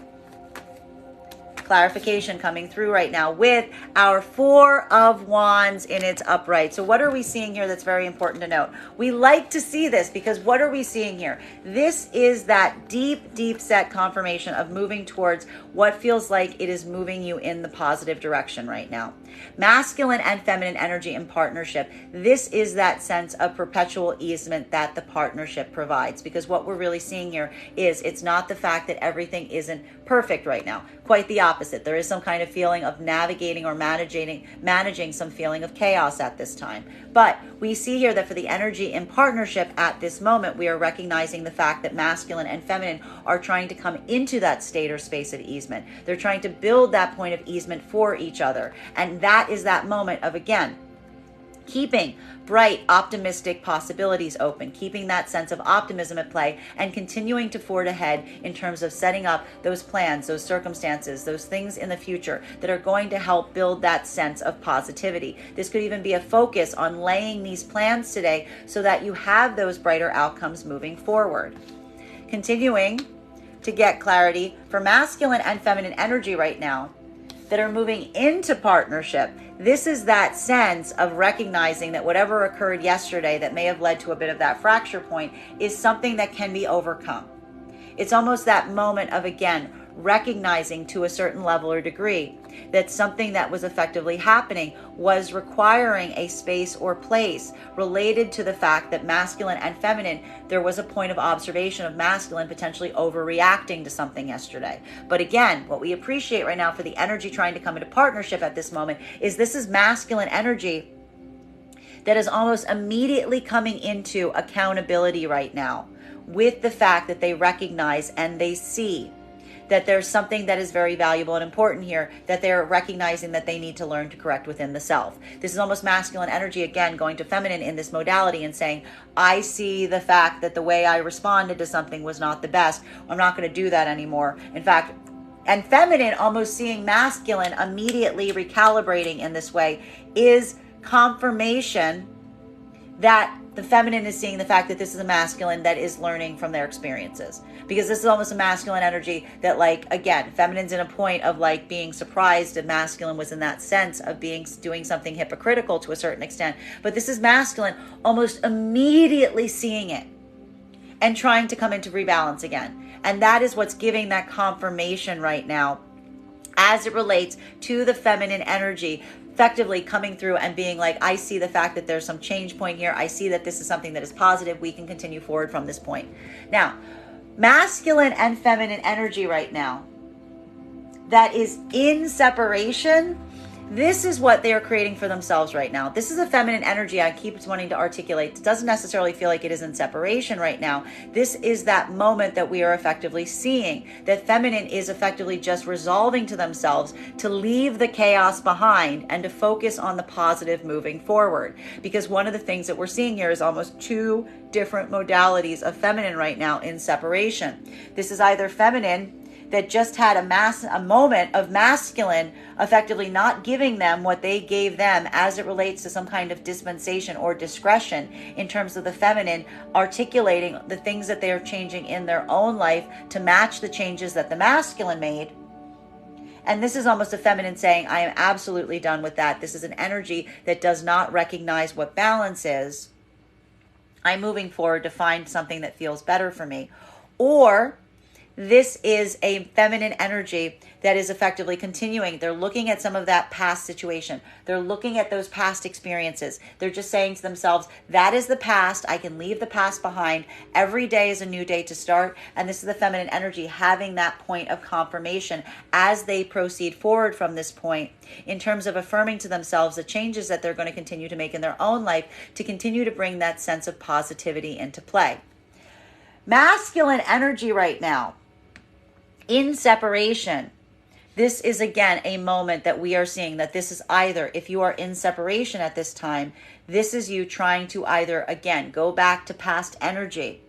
clarification coming through right now with our Four of Wands in its upright. So what are we seeing here that's very important to note? We like to see this because what are we seeing here? This is that deep set confirmation of moving towards what feels like it is moving you in the positive direction right now. Masculine and feminine energy in partnership. This is that sense of perpetual easement that the partnership provides, because what we're really seeing here is it's not the fact that everything isn't perfect right now. Quite the opposite. There is some kind of feeling of navigating or managing some feeling of chaos at this time. But we see here that for the energy in partnership at this moment, we are recognizing the fact that masculine and feminine are trying to come into that state or space of easement. They're trying to build that point of easement for each other. And that is that moment of, again, keeping bright, optimistic possibilities open, keeping that sense of optimism at play, and continuing to forge ahead in terms of setting up those plans, those circumstances, those things in the future that are going to help build that sense of positivity. This could even be a focus on laying these plans today so that you have those brighter outcomes moving forward. Continuing to get clarity for masculine and feminine energy right now that are moving into partnership. This is that sense of recognizing that whatever occurred yesterday that may have led to a bit of that fracture point is something that can be overcome. It's almost that moment of, again, recognizing to a certain level or degree that something that was effectively happening was requiring a space or place related to the fact that masculine and feminine, there was a point of observation of masculine potentially overreacting to something yesterday. But again, what we appreciate right now for the energy trying to come into partnership at this moment is this is masculine energy that is almost immediately coming into accountability right now with the fact that they recognize and they see that there's something that is very valuable and important here that they're recognizing that they need to learn to correct within the self. This is almost masculine energy, again, going to feminine in this modality and saying, I see the fact that the way I responded to something was not the best. I'm not going to do that anymore. In fact, and feminine almost seeing masculine immediately recalibrating in this way is confirmation that the feminine is seeing the fact that this is a masculine that is learning from their experiences. Because this is almost a masculine energy that, like, again, feminine's in a point of like being surprised that masculine was in that sense of doing something hypocritical to a certain extent. But this is masculine almost immediately seeing it and trying to come into rebalance again. And that is what's giving that confirmation right now as it relates to the feminine energy effectively coming through and being like, I see the fact that there's some change point here. I see that this is something that is positive. We can continue forward from this point. Now, masculine and feminine energy right now that is in separation, this is what they are creating for themselves right now. This is a feminine energy I keep wanting to articulate. It doesn't necessarily feel like it is in separation right now. This is that moment that we are effectively seeing, that feminine is effectively just resolving to themselves to leave the chaos behind and to focus on the positive moving forward. Because one of the things that we're seeing here is almost two different modalities of feminine right now in separation. This is either feminine that just had a moment of masculine effectively not giving them what they gave them as it relates to some kind of dispensation or discretion in terms of the feminine articulating the things that they are changing in their own life to match the changes that the masculine made. And this is almost a feminine saying, I am absolutely done with that. This is an energy that does not recognize what balance is. I'm moving forward to find something that feels better for me. Or this is a feminine energy that is effectively continuing. They're looking at some of that past situation. They're looking at those past experiences. They're just saying to themselves, that is the past. I can leave the past behind. Every day is a new day to start. And this is the feminine energy having that point of confirmation as they proceed forward from this point in terms of affirming to themselves the changes that they're going to continue to make in their own life to continue to bring that sense of positivity into play. Masculine energy right now, in separation, this is again a moment that we are seeing that this is either, if you are in separation at this time, this is you trying to either, again, go back to past energy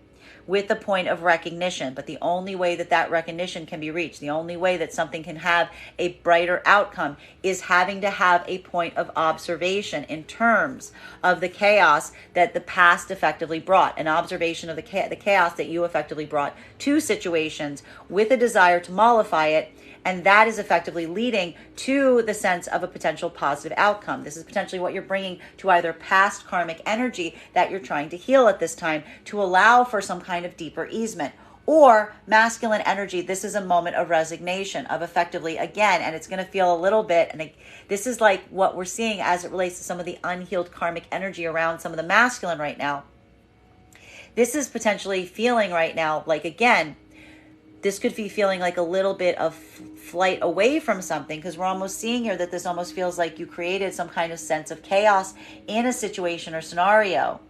with the point of recognition. But the only way that that recognition can be reached, the only way that something can have a brighter outcome is having to have a point of observation in terms of the chaos that the past effectively brought, an observation of the chaos that you effectively brought to situations with a desire to mollify it And that is effectively leading to the sense of a potential positive outcome. This is potentially what you're bringing to either past karmic energy that you're trying to heal at this time to allow for some kind of deeper easement. Or masculine energy, this is a moment of resignation, of effectively, again, and it's going to feel a little bit, and this is like what we're seeing as it relates to some of the unhealed karmic energy around some of the masculine right now. This is potentially feeling right now, like, again, this could be feeling like a little bit of flight away from something, because we're almost seeing here that this almost feels like you created some kind of sense of chaos in a situation or scenario.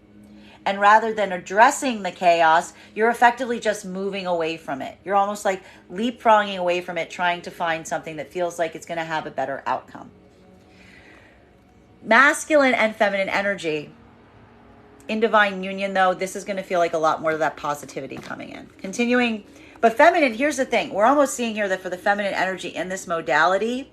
And rather than addressing the chaos, you're effectively just moving away from it. You're almost like leapfrogging away from it, trying to find something that feels like it's going to have a better outcome. Masculine and feminine energy. In divine union, though, this is going to feel like a lot more of that positivity coming in. Continuing, but feminine, here's the thing. We're almost seeing here that for the feminine energy in this modality,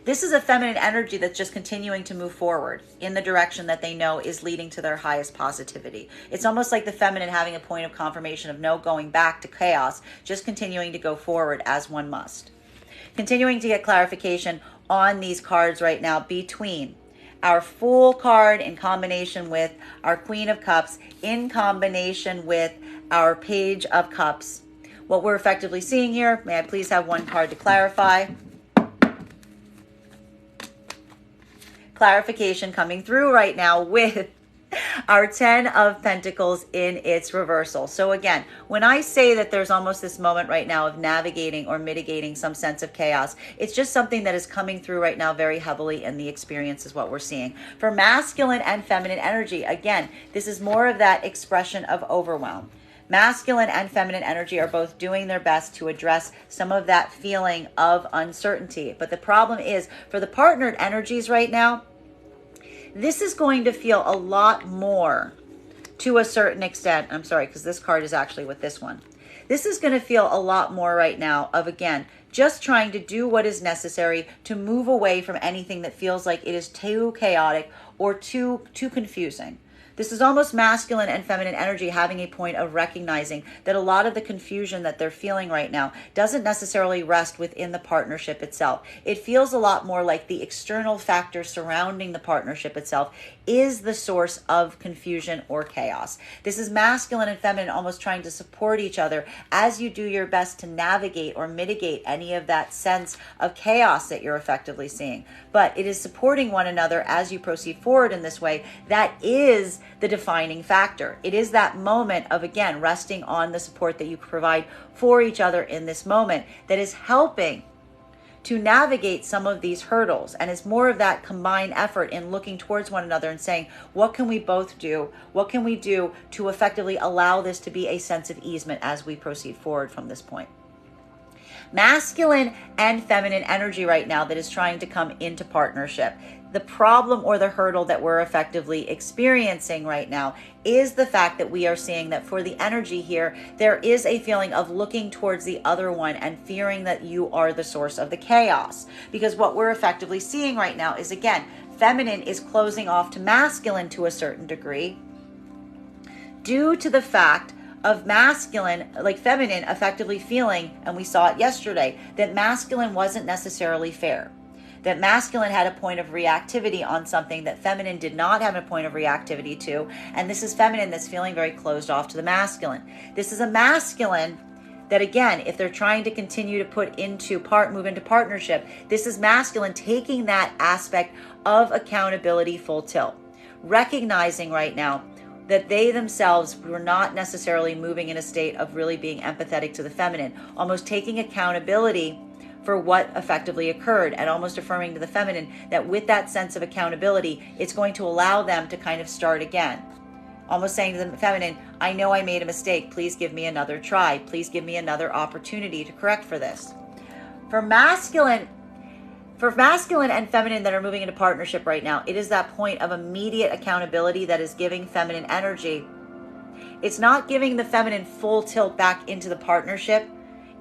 this is a feminine energy that's just continuing to move forward in the direction that they know is leading to their highest positivity. It's almost like the feminine having a point of confirmation of no going back to chaos, just continuing to go forward as one must. Continuing to get clarification on these cards right now between our Fool card in combination with our Queen of Cups in combination with our Page of Cups. What we're effectively seeing here, may I please have one card to clarify? Clarification coming through right now with our 10 of Pentacles in its reversal. So again, when I say that there's almost this moment right now of navigating or mitigating some sense of chaos, it's just something that is coming through right now very heavily in the experience is what we're seeing. For masculine and feminine energy, again, this is more of that expression of overwhelm. Masculine and feminine energy are both doing their best to address some of that feeling of uncertainty. But the problem is, for the partnered energies right now, this is going to feel a lot more to a certain extent. I'm sorry, because this card is actually with this one. This is going to feel a lot more right now of, again, just trying to do what is necessary to move away from anything that feels like it is too chaotic or too confusing. This is almost masculine and feminine energy having a point of recognizing that a lot of the confusion that they're feeling right now doesn't necessarily rest within the partnership itself. It feels a lot more like the external factors surrounding the partnership itself is the source of confusion or chaos. This is masculine and feminine almost trying to support each other as you do your best to navigate or mitigate any of that sense of chaos that you're effectively seeing. But it is supporting one another as you proceed forward in this way. That is the defining factor. It is that moment of, again, resting on the support that you provide for each other in this moment that is helping to navigate some of these hurdles. And it's more of that combined effort in looking towards one another and saying, what can we both do? What can we do to effectively allow this to be a sense of easement as we proceed forward from this point? Masculine and feminine energy right now that is trying to come into partnership. The problem or the hurdle that we're effectively experiencing right now is the fact that we are seeing that for the energy here, there is a feeling of looking towards the other one and fearing that you are the source of the chaos. Because what we're effectively seeing right now is, again, feminine is closing off to masculine to a certain degree due to the fact of masculine, like feminine, effectively feeling, and we saw it yesterday, that masculine wasn't necessarily fair. That masculine had a point of reactivity on something that feminine did not have a point of reactivity to. And this is feminine that's feeling very closed off to the masculine. This is a masculine that, again, if they're trying to continue to move into partnership, this is masculine taking that aspect of accountability full tilt. Recognizing right now that they themselves were not necessarily moving in a state of really being empathetic to the feminine, almost taking accountability for what effectively occurred and almost affirming to the feminine that with that sense of accountability, it's going to allow them to kind of start again. Almost saying to the feminine, I know I made a mistake. Please give me another try. Please give me another opportunity to correct for this. For masculine and feminine that are moving into partnership right now, it is that point of immediate accountability that is giving feminine energy. It's not giving the feminine full tilt back into the partnership.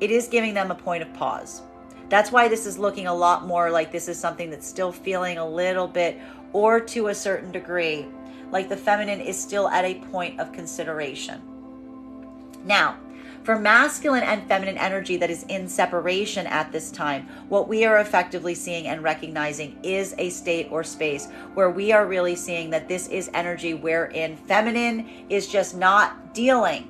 It is giving them a point of pause. That's why this is looking a lot more like this is something that's still feeling a little bit, or to a certain degree, like the feminine is still at a point of consideration. Now, For masculine and feminine energy that is in separation at this time, what we are effectively seeing and recognizing is a state or space where we are really seeing that this is energy wherein feminine is just not dealing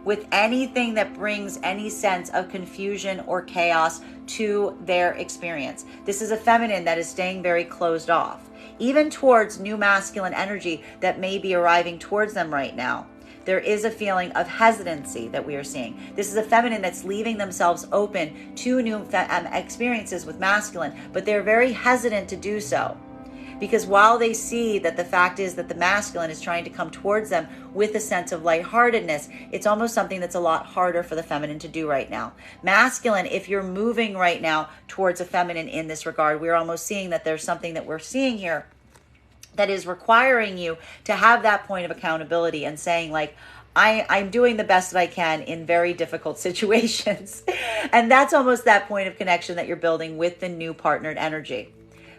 with anything that brings any sense of confusion or chaos to their experience. This is a feminine that is staying very closed off, even towards new masculine energy that may be arriving towards them right now. There is a feeling of hesitancy that we are seeing. This is a feminine that's leaving themselves open to new experiences with masculine, but they're very hesitant to do so. Because while they see that the fact is that the masculine is trying to come towards them with a sense of lightheartedness, it's almost something that's a lot harder for the feminine to do right now. Masculine, if you're moving right now towards a feminine in this regard, we're almost seeing that there's something that we're seeing here that is requiring you to have that point of accountability and saying like, I'm doing the best that I can in very difficult situations. And that's almost that point of connection that you're building with the new partnered energy.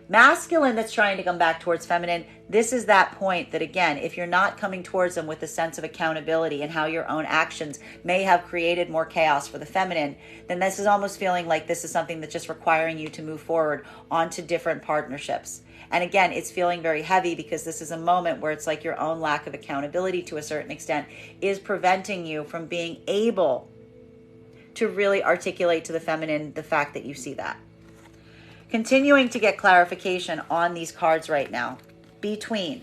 Masculine that's trying to come back towards feminine, this is that point that, again, if you're not coming towards them with a sense of accountability and how your own actions may have created more chaos for the feminine, then this is almost feeling like this is something that's just requiring you to move forward onto different partnerships. And again, it's feeling very heavy because this is a moment where it's like your own lack of accountability to a certain extent is preventing you from being able to really articulate to the feminine the fact that you see that. Continuing to get clarification on these cards right now between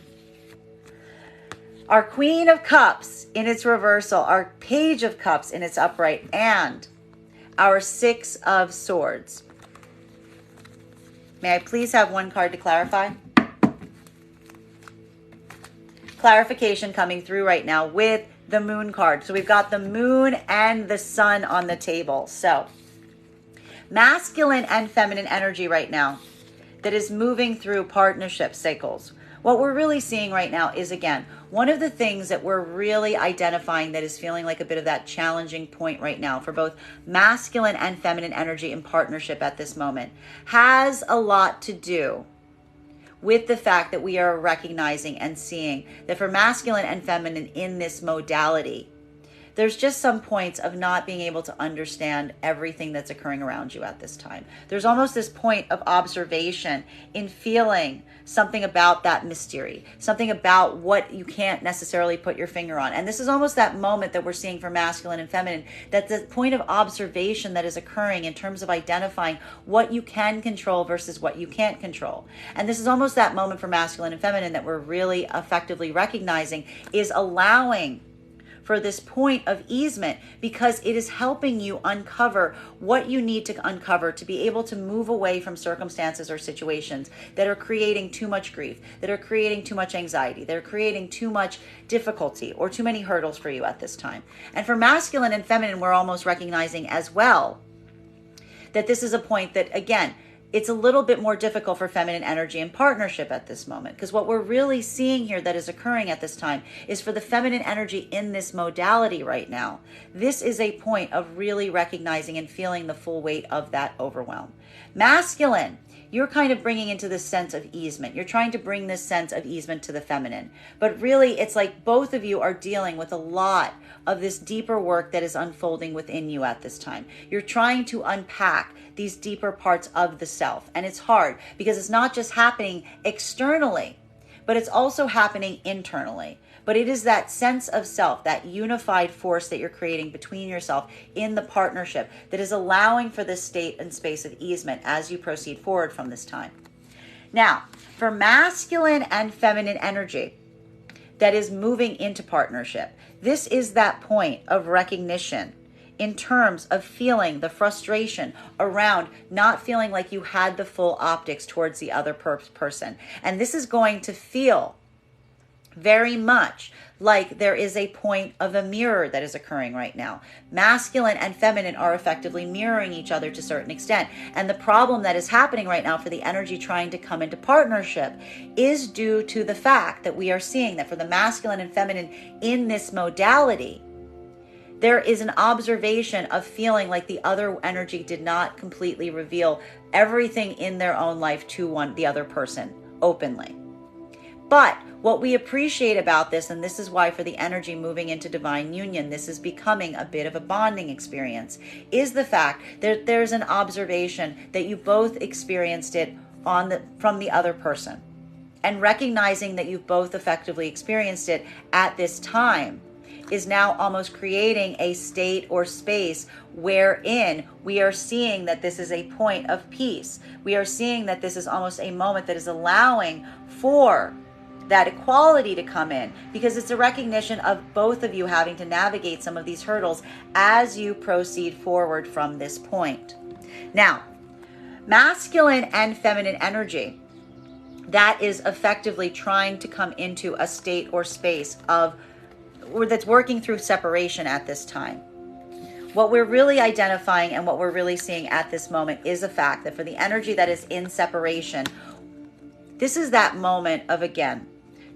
our Queen of Cups in its reversal, our Page of Cups in its upright, and our Six of Swords. May I please have one card to clarify? Clarification coming through right now with the Moon card. So we've got the Moon and the Sun on the table. So masculine and feminine energy right now that is moving through partnership cycles. What we're really seeing right now is, again, one of the things that we're really identifying that is feeling like a bit of that challenging point right now for both masculine and feminine energy in partnership at this moment has a lot to do with the fact that we are recognizing and seeing that for masculine and feminine in this modality, there's just some points of not being able to understand everything that's occurring around you at this time. There's almost this point of observation in feeling something about that mystery, something about what you can't necessarily put your finger on. And this is almost that moment that we're seeing for masculine and feminine, that the point of observation that is occurring in terms of identifying what you can control versus what you can't control. And this is almost that moment for masculine and feminine that we're really effectively recognizing is allowing for this point of easement, because it is helping you uncover what you need to uncover to be able to move away from circumstances or situations that are creating too much grief, that are creating too much anxiety, that are creating too much difficulty or too many hurdles for you at this time. And for masculine and feminine, we're almost recognizing as well that this is a point that, again, it's a little bit more difficult for feminine energy in partnership at this moment, because what we're really seeing here that is occurring at this time is for the feminine energy in this modality right now. This is a point of really recognizing and feeling the full weight of that overwhelm. Masculine, you're kind of bringing into this sense of easement. You're trying to bring this sense of easement to the feminine. But really, it's like both of you are dealing with a lot of this deeper work that is unfolding within you at this time. You're trying to unpack these deeper parts of the self. And it's hard because it's not just happening externally, but it's also happening internally. But it is that sense of self, that unified force that you're creating between yourself in the partnership that is allowing for this state and space of easement as you proceed forward from this time. Now, for masculine and feminine energy that is moving into partnership, this is that point of recognition in terms of feeling the frustration around not feeling like you had the full optics towards the other person. And this is going to feel very much like there is a point of a mirror that is occurring right now. Masculine and feminine are effectively mirroring each other to a certain extent. And the problem that is happening right now for the energy trying to come into partnership is due to the fact that we are seeing that for the masculine and feminine in this modality, there is an observation of feeling like the other energy did not completely reveal everything in their own life to the other person openly. But What we appreciate about this, and this is why for the energy moving into divine union, this is becoming a bit of a bonding experience, is the fact that there's an observation that you both experienced it from the other person. And recognizing that you've both effectively experienced it at this time is now almost creating a state or space wherein we are seeing that this is a point of peace. We are seeing that this is almost a moment that is allowing for that equality to come in, because it's a recognition of both of you having to navigate some of these hurdles as you proceed forward from this point. Now, masculine and feminine energy, that is effectively trying to come into a state or space that's working through separation at this time. What we're really identifying and what we're really seeing at this moment is the fact that for the energy that is in separation, this is that moment of, again,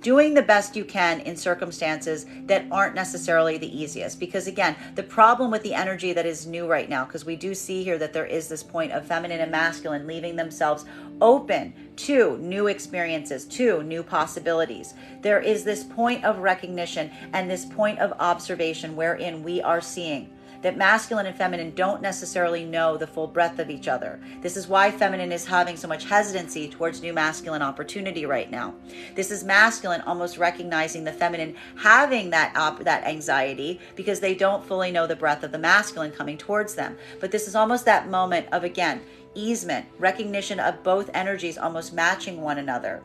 doing the best you can in circumstances that aren't necessarily the easiest. Because again, the problem with the energy that is new right now, because we do see here that there is this point of feminine and masculine leaving themselves open to new experiences, to new possibilities. There is this point of recognition and this point of observation wherein we are seeing that masculine and feminine don't necessarily know the full breadth of each other. This is why feminine is having so much hesitancy towards new masculine opportunity right now. This is masculine almost recognizing the feminine having that anxiety because they don't fully know the breadth of the masculine coming towards them. But this is almost that moment of, again, easement, recognition of both energies almost matching one another.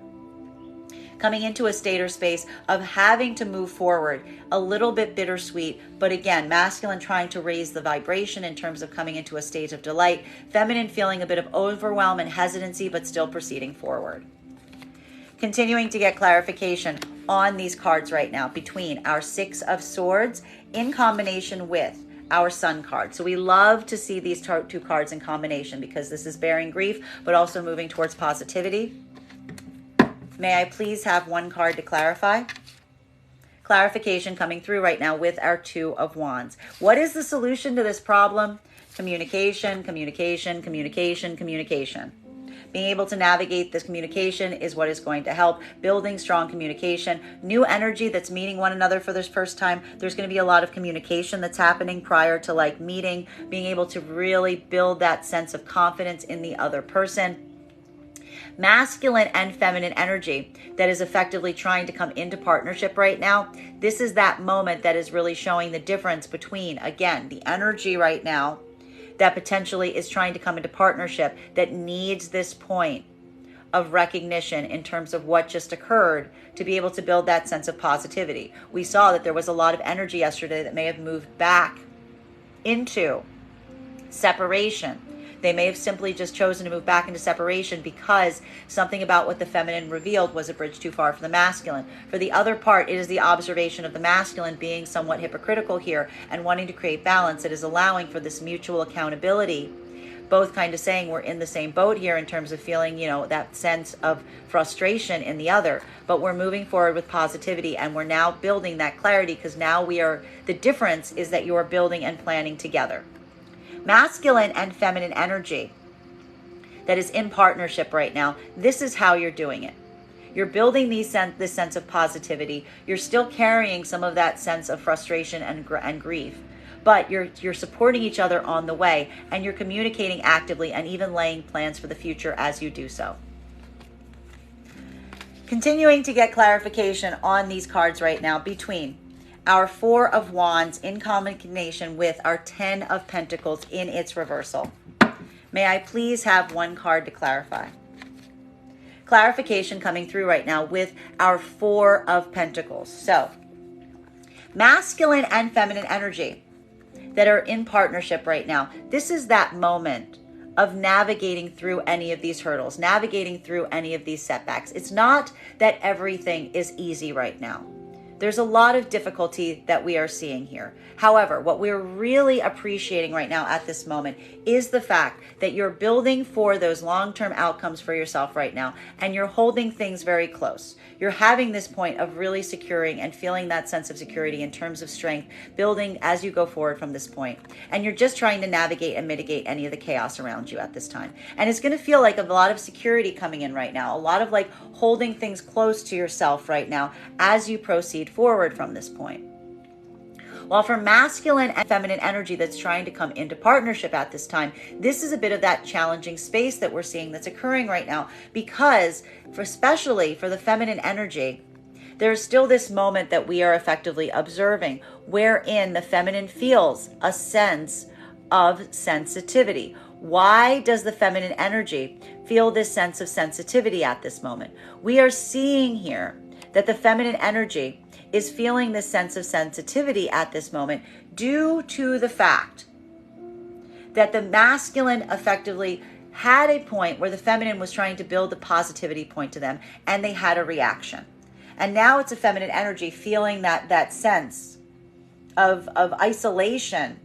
Coming into a state or space of having to move forward, a little bit bittersweet, but again, masculine trying to raise the vibration in terms of coming into a state of delight, feminine feeling a bit of overwhelm and hesitancy, but still proceeding forward. Continuing to get clarification on these cards right now between our Six of Swords in combination with our Sun card. So we love to see these two cards in combination because this is bearing grief, but also moving towards positivity. May I please have one card to clarify? Clarification coming through right now with our Two of Wands. What is the solution to this problem? Communication, communication, communication, communication. Being able to navigate this communication is what is going to help. Building strong communication, new energy that's meeting one another for this first time. There's going to be a lot of communication that's happening prior to meeting, being able to really build that sense of confidence in the other person. Masculine and feminine energy that is effectively trying to come into partnership right now. This is that moment that is really showing the difference between, again, the energy right now that potentially is trying to come into partnership that needs this point of recognition in terms of what just occurred to be able to build that sense of positivity. We saw that there was a lot of energy yesterday that may have moved back into separation. They may have simply just chosen to move back into separation because something about what the feminine revealed was a bridge too far for the masculine. For the other part, it is the observation of the masculine being somewhat hypocritical here and wanting to create balance that is allowing for this mutual accountability. Both kind of saying we're in the same boat here in terms of feeling, that sense of frustration in the other. But we're moving forward with positivity and we're now building that clarity because now the difference is that you are building and planning together. Masculine and feminine energy that is in partnership right now, this is how you're doing it. You're building this sense of positivity. You're still carrying some of that sense of frustration and grief, but you're supporting each other on the way, and you're communicating actively and even laying plans for the future as you do so. Continuing to get clarification on these cards right now between our Four of Wands in combination with our Ten of Pentacles in its reversal. May I please have one card to clarify? Clarification coming through right now with our Four of Pentacles. So, masculine and feminine energy that are in partnership right now. This is that moment of navigating through any of these hurdles, navigating through any of these setbacks. It's not that everything is easy right now. There's a lot of difficulty that we are seeing here. However, what we're really appreciating right now at this moment is the fact that you're building for those long-term outcomes for yourself right now, and you're holding things very close. You're having this point of really securing and feeling that sense of security in terms of strength, building as you go forward from this point. And you're just trying to navigate and mitigate any of the chaos around you at this time. And it's going to feel like a lot of security coming in right now, a lot of like holding things close to yourself right now as you proceed forward from this point. While for masculine and feminine energy that's trying to come into partnership at this time, this is a bit of that challenging space that we're seeing that's occurring right now, because especially for the feminine energy, there's still this moment that we are effectively observing wherein the feminine feels a sense of sensitivity. Why does the feminine energy feel this sense of sensitivity at this moment? We are seeing here that the feminine energy is feeling this sense of sensitivity at this moment due to the fact that the masculine effectively had a point where the feminine was trying to build the positivity point to them, and they had a reaction. And now it's a feminine energy feeling that sense of isolation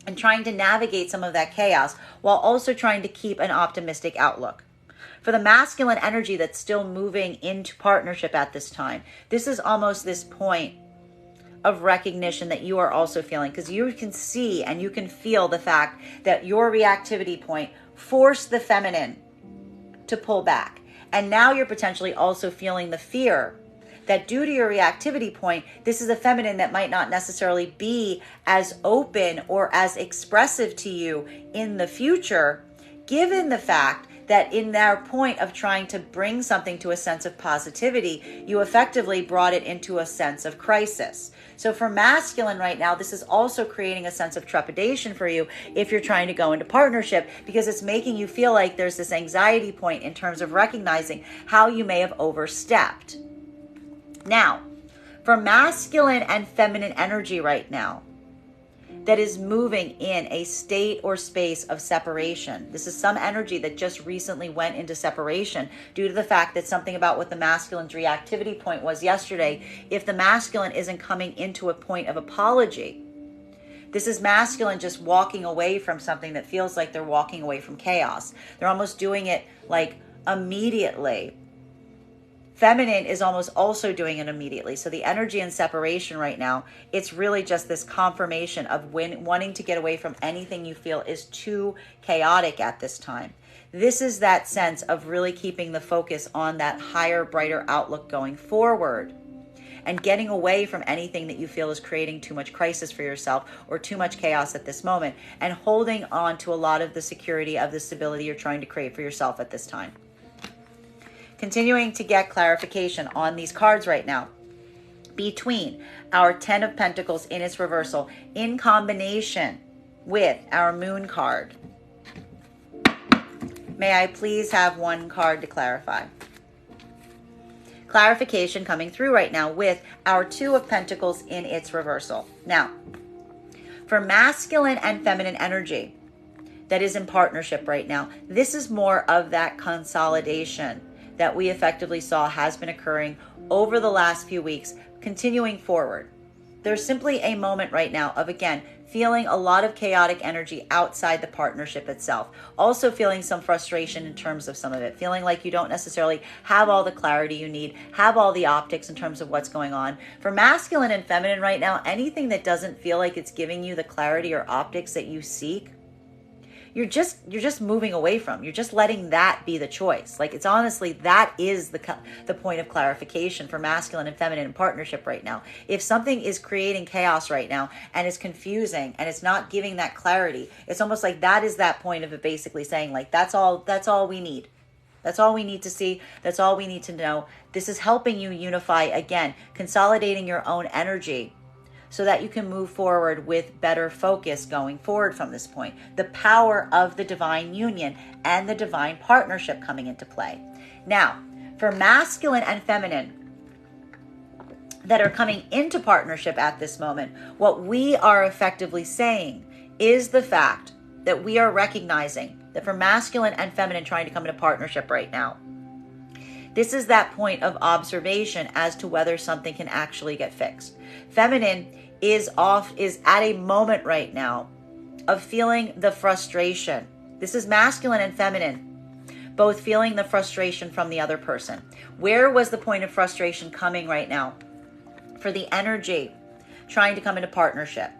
and trying to navigate some of that chaos while also trying to keep an optimistic outlook. For the masculine energy that's still moving into partnership at this time, this is almost this point of recognition that you are also feeling, because you can see and you can feel the fact that your reactivity point forced the feminine to pull back. And now you're potentially also feeling the fear that due to your reactivity point, this is a feminine that might not necessarily be as open or as expressive to you in the future, given the fact that in their point of trying to bring something to a sense of positivity, you effectively brought it into a sense of crisis. So for masculine right now, this is also creating a sense of trepidation for you if you're trying to go into partnership, because it's making you feel like there's this anxiety point in terms of recognizing how you may have overstepped. Now, for masculine and feminine energy right now, that is moving in a state or space of separation. This is some energy that just recently went into separation due to the fact that something about what the masculine's reactivity point was yesterday. If the masculine isn't coming into a point of apology, this is masculine just walking away from something that feels like they're walking away from chaos. They're almost doing it like immediately. Feminine is almost also doing it immediately. So the energy in separation right now, it's really just this confirmation of wanting to get away from anything you feel is too chaotic at this time. This is that sense of really keeping the focus on that higher, brighter outlook going forward, and getting away from anything that you feel is creating too much crisis for yourself or too much chaos at this moment, and holding on to a lot of the security of the stability you're trying to create for yourself at this time. Continuing to get clarification on these cards right now between our 10 of Pentacles in its reversal in combination with our Moon card. May I please have one card to clarify? Clarification coming through right now with our 2 of Pentacles in its reversal. Now, for masculine and feminine energy that is in partnership right now, this is more of that consolidation that we effectively saw has been occurring over the last few weeks, continuing forward. There's simply a moment right now of, again, feeling a lot of chaotic energy outside the partnership itself. Also feeling some frustration in terms of some of it. Feeling like you don't necessarily have all the clarity you need, have all the optics in terms of what's going on. For masculine and feminine right now, anything that doesn't feel like it's giving you the clarity or optics that you seek, you're just moving away from. You're just letting that be the choice. Like, it's honestly, that is the point of clarification for masculine and feminine in partnership right now. If something is creating chaos right now and it's confusing and it's not giving that clarity, it's almost like that is that point of it basically saying, like, that's all we need. That's all we need to see. That's all we need to know. This is helping you unify again, consolidating your own energy, so that you can move forward with better focus going forward from this point. The power of the divine union and the divine partnership coming into play. Now, for masculine and feminine that are coming into partnership at this moment, what we are effectively saying is the fact that we are recognizing that for masculine and feminine trying to come into partnership right now, This is that point of observation as to whether something can actually get fixed. Feminine is at a moment right now of feeling the frustration. This is masculine and feminine, both feeling the frustration from the other person. Where was the point of frustration coming right now? For the energy trying to come into partnership,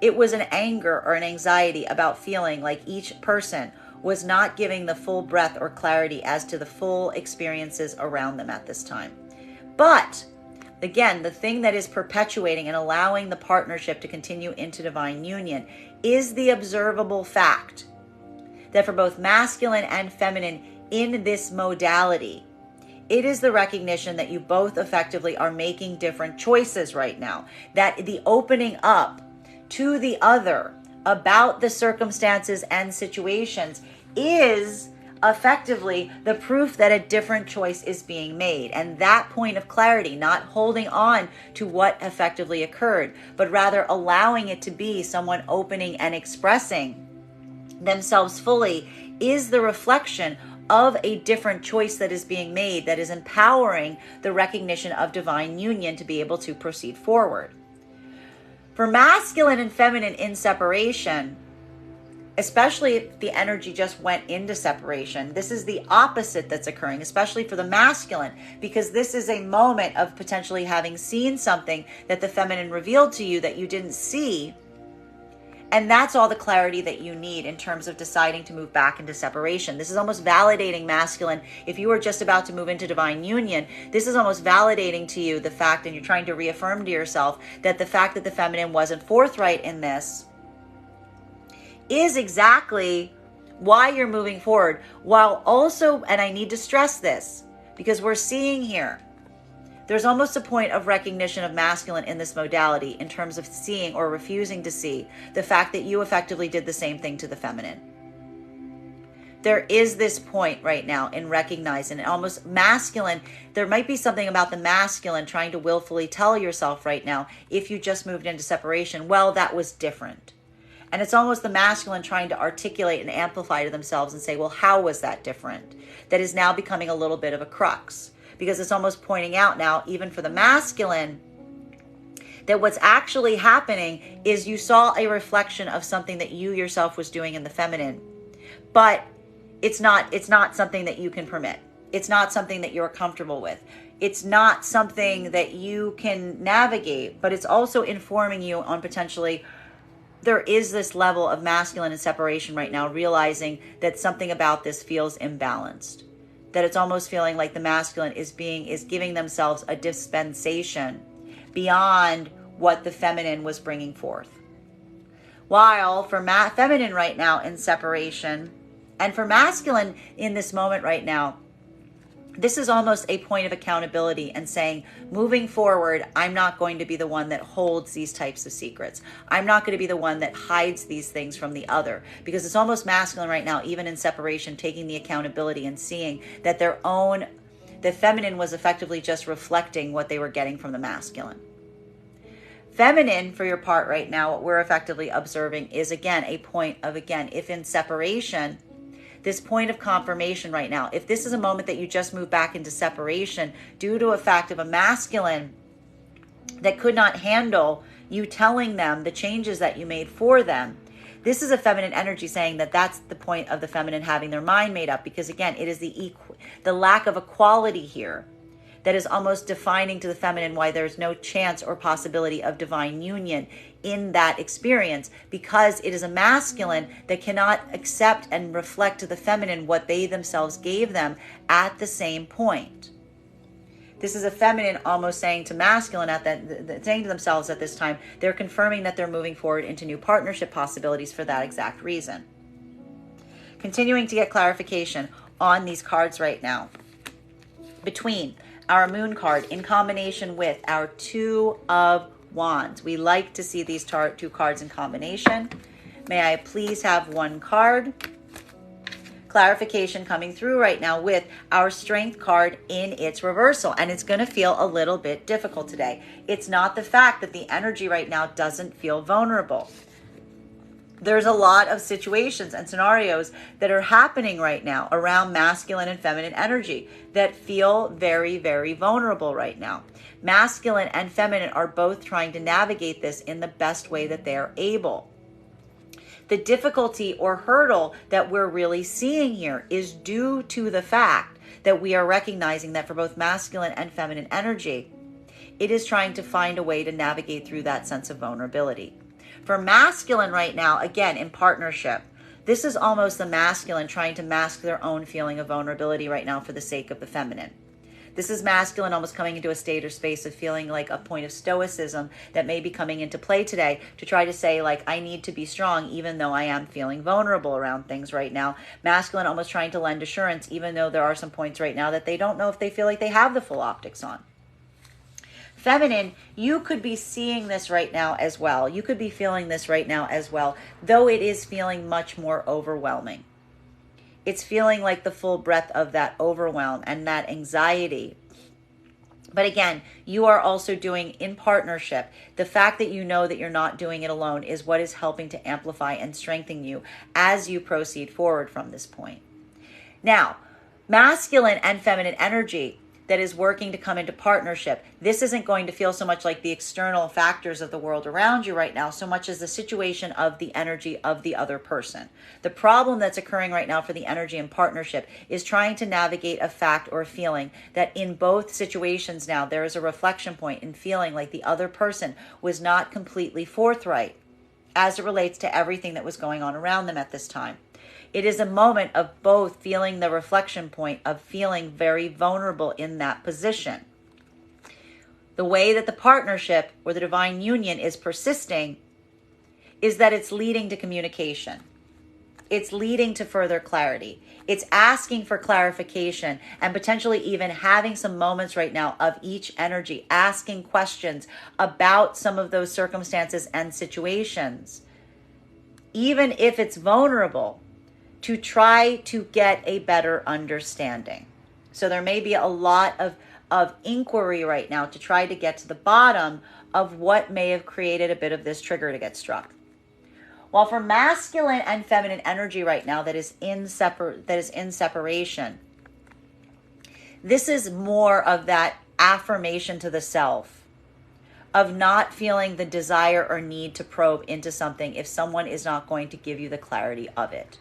it was an anger or an anxiety about feeling like each person was not giving the full breadth or clarity as to the full experiences around them at this time. But again, the thing that is perpetuating and allowing the partnership to continue into divine union is the observable fact that for both masculine and feminine in this modality, it is the recognition that you both effectively are making different choices right now. That the opening up to the other about the circumstances and situations is effectively the proof that a different choice is being made. And that point of clarity, not holding on to what effectively occurred, but rather allowing it to be someone opening and expressing themselves fully, is the reflection of a different choice that is being made, that is empowering the recognition of divine union to be able to proceed forward. For masculine and feminine in separation, especially if the energy just went into separation, this is the opposite that's occurring, especially for the masculine, because this is a moment of potentially having seen something that the feminine revealed to you that you didn't see. And that's all the clarity that you need in terms of deciding to move back into separation. This is almost validating masculine. If you were just about to move into divine union, this is almost validating to you the fact, and you're trying to reaffirm to yourself that the fact that the feminine wasn't forthright in this is exactly why you're moving forward. While also, and I need to stress this, because we're seeing here, there's almost a point of recognition of masculine in this modality in terms of seeing or refusing to see the fact that you effectively did the same thing to the feminine. There is this point right now in recognizing almost masculine. There might be something about the masculine trying to willfully tell yourself right now, if you just moved into separation, well, that was different. And it's almost the masculine trying to articulate and amplify to themselves and say, well, how was that different? That is now becoming a little bit of a crux. Because it's almost pointing out now, even for the masculine, that what's actually happening is you saw a reflection of something that you yourself was doing in the feminine. But it's not something that you can permit. It's not something that you're comfortable with. It's not something that you can navigate, but it's also informing you on potentially there is this level of masculine and separation right now, realizing that something about this feels imbalanced. That it's almost feeling like the masculine is giving themselves a dispensation beyond what the feminine was bringing forth. While for feminine right now in separation, and for masculine in this moment right now, this is almost a point of accountability and saying, moving forward, I'm not going to be the one that holds these types of secrets. I'm not going to be the one that hides these things from the other, because it's almost masculine right now, even in separation, taking the accountability and seeing that the feminine was effectively just reflecting what they were getting from the masculine. Feminine, for your part right now, what we're effectively observing is, again, a point of, again, if in separation, this point of confirmation right now, if this is a moment that you just moved back into separation due to a fact of a masculine that could not handle you telling them the changes that you made for them, this is a feminine energy saying that that's the point of the feminine having their mind made up, because again, it is the lack of equality here that is almost defining to the feminine why there's no chance or possibility of divine union in that experience, because it is a masculine that cannot accept and reflect to the feminine what they themselves gave them at the same point. This is a feminine almost saying to masculine saying to themselves at this time, they're confirming that they're moving forward into new partnership possibilities for that exact reason. Continuing to get clarification on these cards right now. Between our moon card in combination with our Two of Wands. We like to see these two cards in combination. May I please have one card? Clarification coming through right now with our Strength card in its reversal. And it's going to feel a little bit difficult today. It's not the fact that the energy right now doesn't feel vulnerable. There's a lot of situations and scenarios that are happening right now around masculine and feminine energy that feel very, very vulnerable right now. Masculine and feminine are both trying to navigate this in the best way that they are able. The difficulty or hurdle that we're really seeing here is due to the fact that we are recognizing that for both masculine and feminine energy, it is trying to find a way to navigate through that sense of vulnerability. For masculine right now, again, in partnership, this is almost the masculine trying to mask their own feeling of vulnerability right now for the sake of the feminine. This is masculine almost coming into a state or space of feeling like a point of stoicism that may be coming into play today to try to say, like, I need to be strong even though I am feeling vulnerable around things right now. Masculine almost trying to lend assurance even though there are some points right now that they don't know if they feel like they have the full optics on. Feminine, you could be seeing this right now as well. You could be feeling this right now as well, though it is feeling much more overwhelming. It's feeling like the full breadth of that overwhelm and that anxiety. But again, you are also doing in partnership. The fact that you know that you're not doing it alone is what is helping to amplify and strengthen you as you proceed forward from this point. Now, masculine and feminine energy that is working to come into partnership. This isn't going to feel so much like the external factors of the world around you right now, so much as the situation of the energy of the other person. The problem that's occurring right now for the energy in partnership is trying to navigate a fact or a feeling that in both situations now, there is a reflection point in feeling like the other person was not completely forthright as it relates to everything that was going on around them at this time. It is a moment of both feeling the reflection point of feeling very vulnerable in that position. The way that the partnership or the divine union is persisting is that it's leading to communication. It's leading to further clarity. It's asking for clarification and potentially even having some moments right now of each energy, asking questions about some of those circumstances and situations, even if it's vulnerable, to try to get a better understanding. So there may be a lot of inquiry right now to try to get to the bottom of what may have created a bit of this trigger to get struck. While for masculine and feminine energy right now that is in separation, this is more of that affirmation to the self, of not feeling the desire or need to probe into something if someone is not going to give you the clarity of it.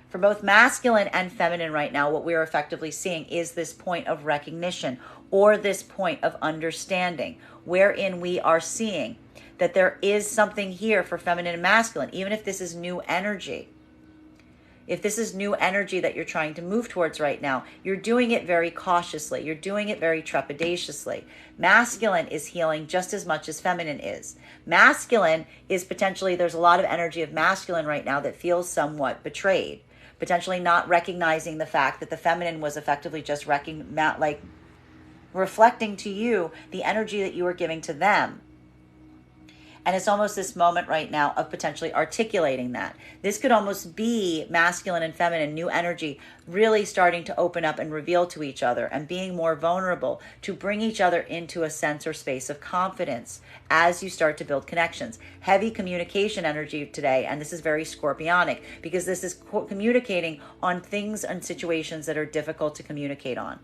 For both masculine and feminine right now, what we're effectively seeing is this point of recognition or this point of understanding, wherein we are seeing that there is something here for feminine and masculine, even if this is new energy. If this is new energy that you're trying to move towards right now, you're doing it very cautiously. You're doing it very trepidatiously. Masculine is healing just as much as feminine is. Masculine is potentially, there's a lot of energy of masculine right now that feels somewhat betrayed. Potentially not recognizing the fact that the feminine was effectively just reflecting to you the energy that you were giving to them. And it's almost this moment right now of potentially articulating that. This could almost be masculine and feminine, new energy, really starting to open up and reveal to each other and being more vulnerable to bring each other into a sense or space of confidence as you start to build connections. Heavy communication energy today, and this is very scorpionic because this is communicating on things and situations that are difficult to communicate on.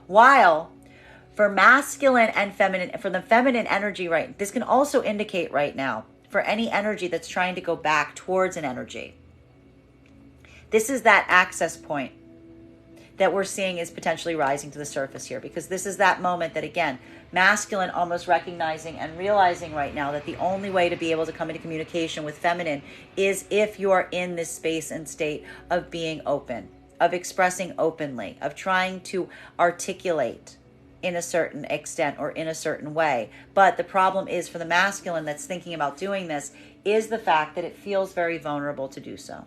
While for masculine and feminine, for the feminine energy, right, this can also indicate right now for any energy that's trying to go back towards an energy. This is that access point that we're seeing is potentially rising to the surface here, because this is that moment that, again, masculine almost recognizing and realizing right now that the only way to be able to come into communication with feminine is if you are in this space and state of being open, of expressing openly, of trying to articulate in a certain extent or in a certain way. But the problem is for the masculine that's thinking about doing this is the fact that it feels very vulnerable to do so.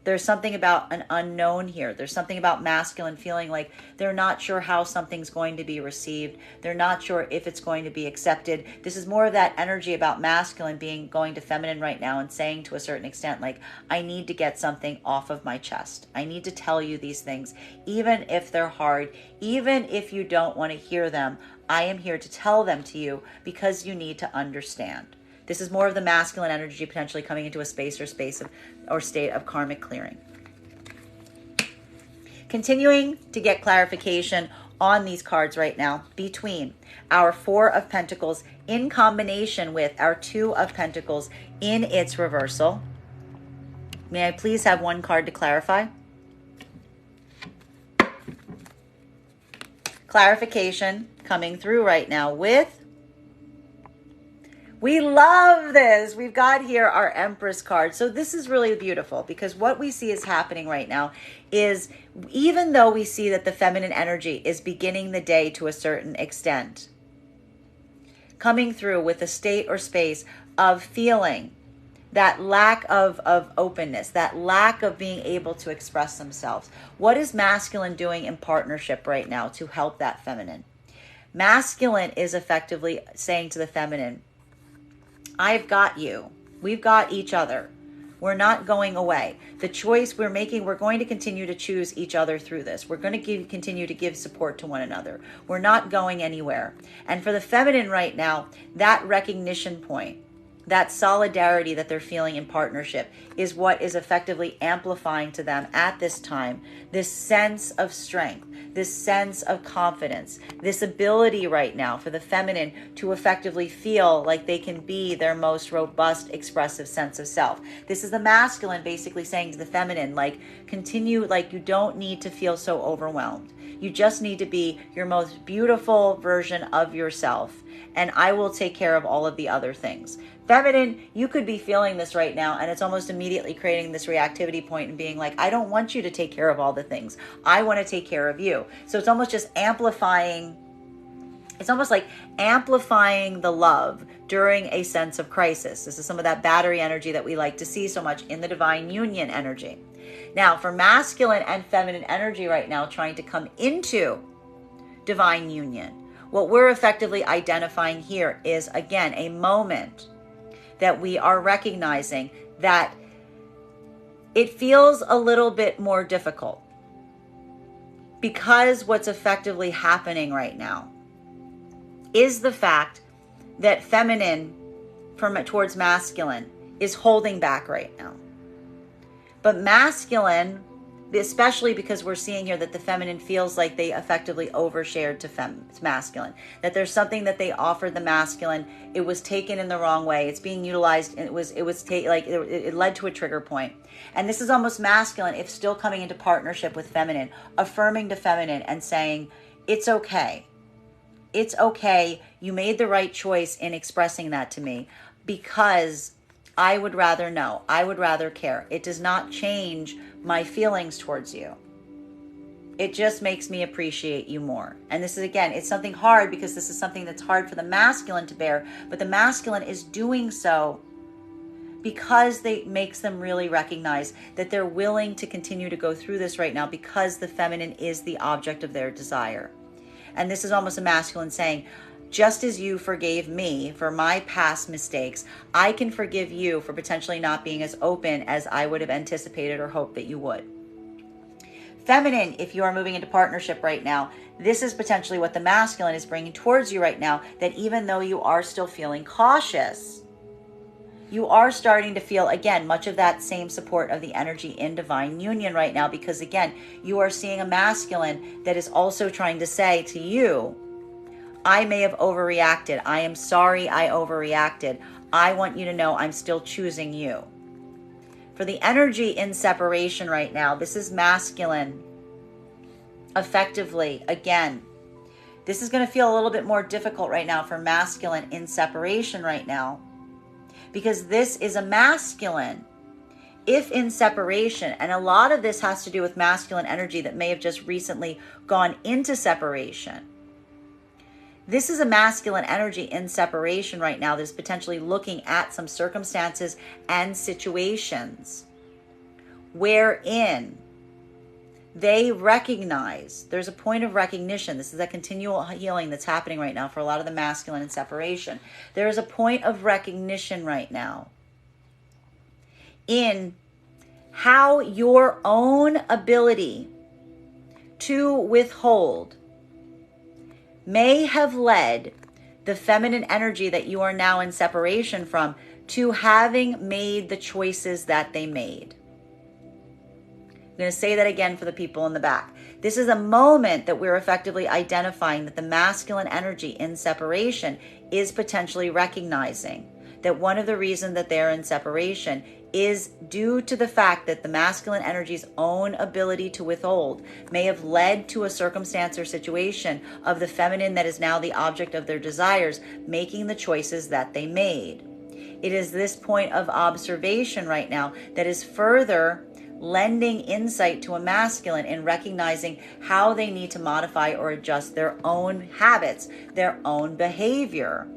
There's something about an unknown here. There's something about masculine feeling like they're not sure how something's going to be received. They're not sure if it's going to be accepted. This is more of that energy about masculine going to feminine right now and saying to a certain extent, like, I need to get something off of my chest. I need to tell you these things, even if they're hard, even if you don't want to hear them. I am here to tell them to you because you need to understand. This is more of the masculine energy potentially coming into a space or state of karmic clearing. Continuing to get clarification on these cards right now between our Four of Pentacles in combination with our Two of Pentacles in its reversal. May I please have one card to clarify? Clarification coming through right now with, we love this. We've got here our Empress card. So this is really beautiful because what we see is happening right now is, even though we see that the feminine energy is beginning the day to a certain extent, coming through with a state or space of feeling that lack of openness, that lack of being able to express themselves. What is masculine doing in partnership right now to help that feminine? Masculine is effectively saying to the feminine, I've got you. We've got each other. We're not going away. The choice we're making, we're going to continue to choose each other through this. We're going to continue to give support to one another. We're not going anywhere. And for the feminine right now, that recognition point, that solidarity that they're feeling in partnership is what is effectively amplifying to them at this time, this sense of strength, this sense of confidence, this ability right now for the feminine to effectively feel like they can be their most robust, expressive sense of self. This is the masculine basically saying to the feminine, like, continue, like, you don't need to feel so overwhelmed. You just need to be your most beautiful version of yourself, and I will take care of all of the other things. Feminine, you could be feeling this right now, and it's almost immediately creating this reactivity point and being like, I don't want you to take care of all the things. I want to take care of you. So it's almost just amplifying. It's almost like amplifying the love during a sense of crisis. This is some of that battery energy that we like to see so much in the divine union energy. Now, for masculine and feminine energy right now trying to come into divine union, what we're effectively identifying here is, again, a moment that we are recognizing that it feels a little bit more difficult because what's effectively happening right now is the fact that feminine towards masculine is holding back right now. But masculine, especially because we're seeing here that the feminine feels like they effectively overshared to masculine, that there's something that they offered the masculine, it was taken in the wrong way, it's being utilized, and it led to a trigger point. And this is almost masculine if still coming into partnership with feminine, affirming to feminine and saying, it's okay. It's okay. You made the right choice in expressing that to me because I would rather know. I would rather care. It does not change my feelings towards you. It just makes me appreciate you more. And this is, again, it's something hard because this is something that's hard for the masculine to bear, but the masculine is doing so because it makes them really recognize that they're willing to continue to go through this right now because the feminine is the object of their desire. And this is almost a masculine saying, just as you forgave me for my past mistakes, I can forgive you for potentially not being as open as I would have anticipated or hoped that you would. Feminine, if you are moving into partnership right now, this is potentially what the masculine is bringing towards you right now, that even though you are still feeling cautious, you are starting to feel, again, much of that same support of the energy in divine union right now, because, again, you are seeing a masculine that is also trying to say to you, I may have overreacted. I am sorry I overreacted. I want you to know I'm still choosing you. For the energy in separation right now, this is masculine. Effectively, again, this is going to feel a little bit more difficult right now for masculine in separation right now, because this is a masculine if in separation, and a lot of this has to do with masculine energy that may have just recently gone into separation. This is a masculine energy in separation right now that's potentially looking at some circumstances and situations wherein they recognize, there's a point of recognition. This is a continual healing that's happening right now for a lot of the masculine in separation. There is a point of recognition right now in how your own ability to withhold may have led the feminine energy that you are now in separation from to having made the choices that they made. I'm going to say that again for the people in the back. This is a moment that we're effectively identifying that the masculine energy in separation is potentially recognizing that one of the reasons that they're in separation is due to the fact that the masculine energy's own ability to withhold may have led to a circumstance or situation of the feminine that is now the object of their desires making the choices that they made. It is this point of observation right now that is further lending insight to a masculine in recognizing how they need to modify or adjust their own habits, their own behavior,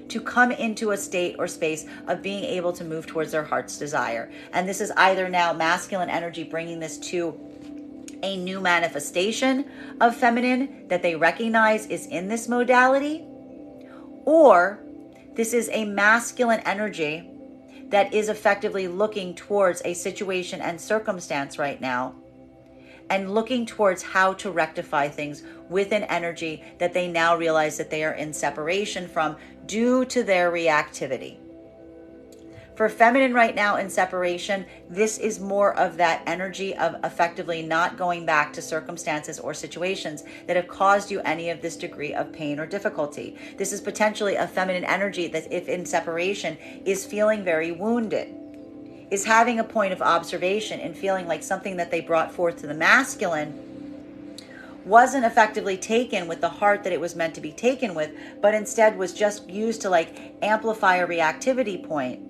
to come into a state or space of being able to move towards their heart's desire. And this is either now masculine energy bringing this to a new manifestation of feminine that they recognize is in this modality, or this is a masculine energy that is effectively looking towards a situation and circumstance right now and looking towards how to rectify things with an energy that they now realize that they are in separation from due to their reactivity. For feminine right now in separation, this is more of that energy of effectively not going back to circumstances or situations that have caused you any of this degree of pain or difficulty. This is potentially a feminine energy that, if in separation, is feeling very wounded, is having a point of observation and feeling like something that they brought forth to the masculine wasn't effectively taken with the heart that it was meant to be taken with, but instead was just used to like amplify a reactivity point.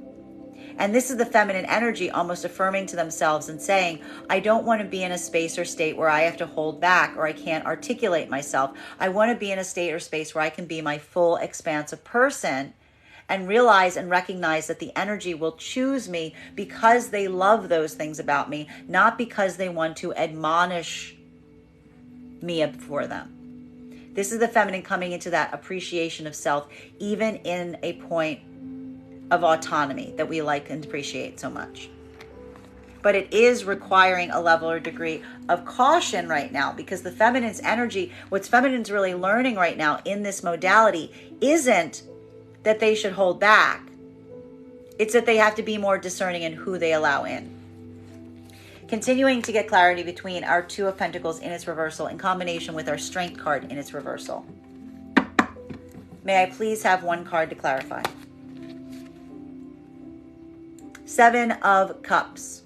And this is the feminine energy almost affirming to themselves and saying, I don't want to be in a space or state where I have to hold back or I can't articulate myself. I want to be in a state or space where I can be my full expansive person and realize and recognize that the energy will choose me because they love those things about me, not because they want to admonish me for them. This is the feminine coming into that appreciation of self, even in a point of autonomy that we like and appreciate so much. But it is requiring a level or degree of caution right now, because the feminine's energy, what's feminine's really learning right now in this modality isn't that they should hold back. It's that they have to be more discerning in who they allow in. Continuing to get clarity between our Two of Pentacles in its reversal in combination with our Strength card in its reversal. May I please have one card to clarify? Seven of Cups.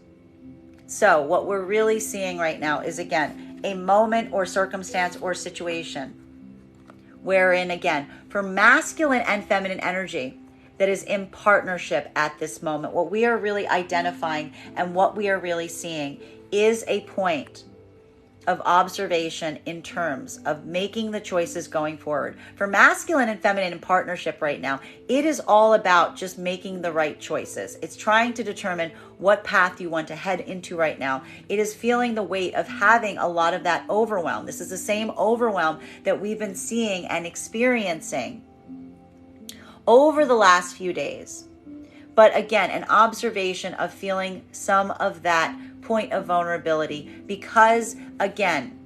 So what we're really seeing right now is, again, a moment or circumstance or situation wherein, again, for masculine and feminine energy that is in partnership at this moment, what we are really identifying and what we are really seeing is a point of observation in terms of making the choices going forward. For masculine and feminine in partnership right now, it is all about just making the right choices. It's trying to determine what path you want to head into right now. It is feeling the weight of having a lot of that overwhelm. This is the same overwhelm that we've been seeing and experiencing over the last few days. But again, an observation of feeling some of that point of vulnerability, because again,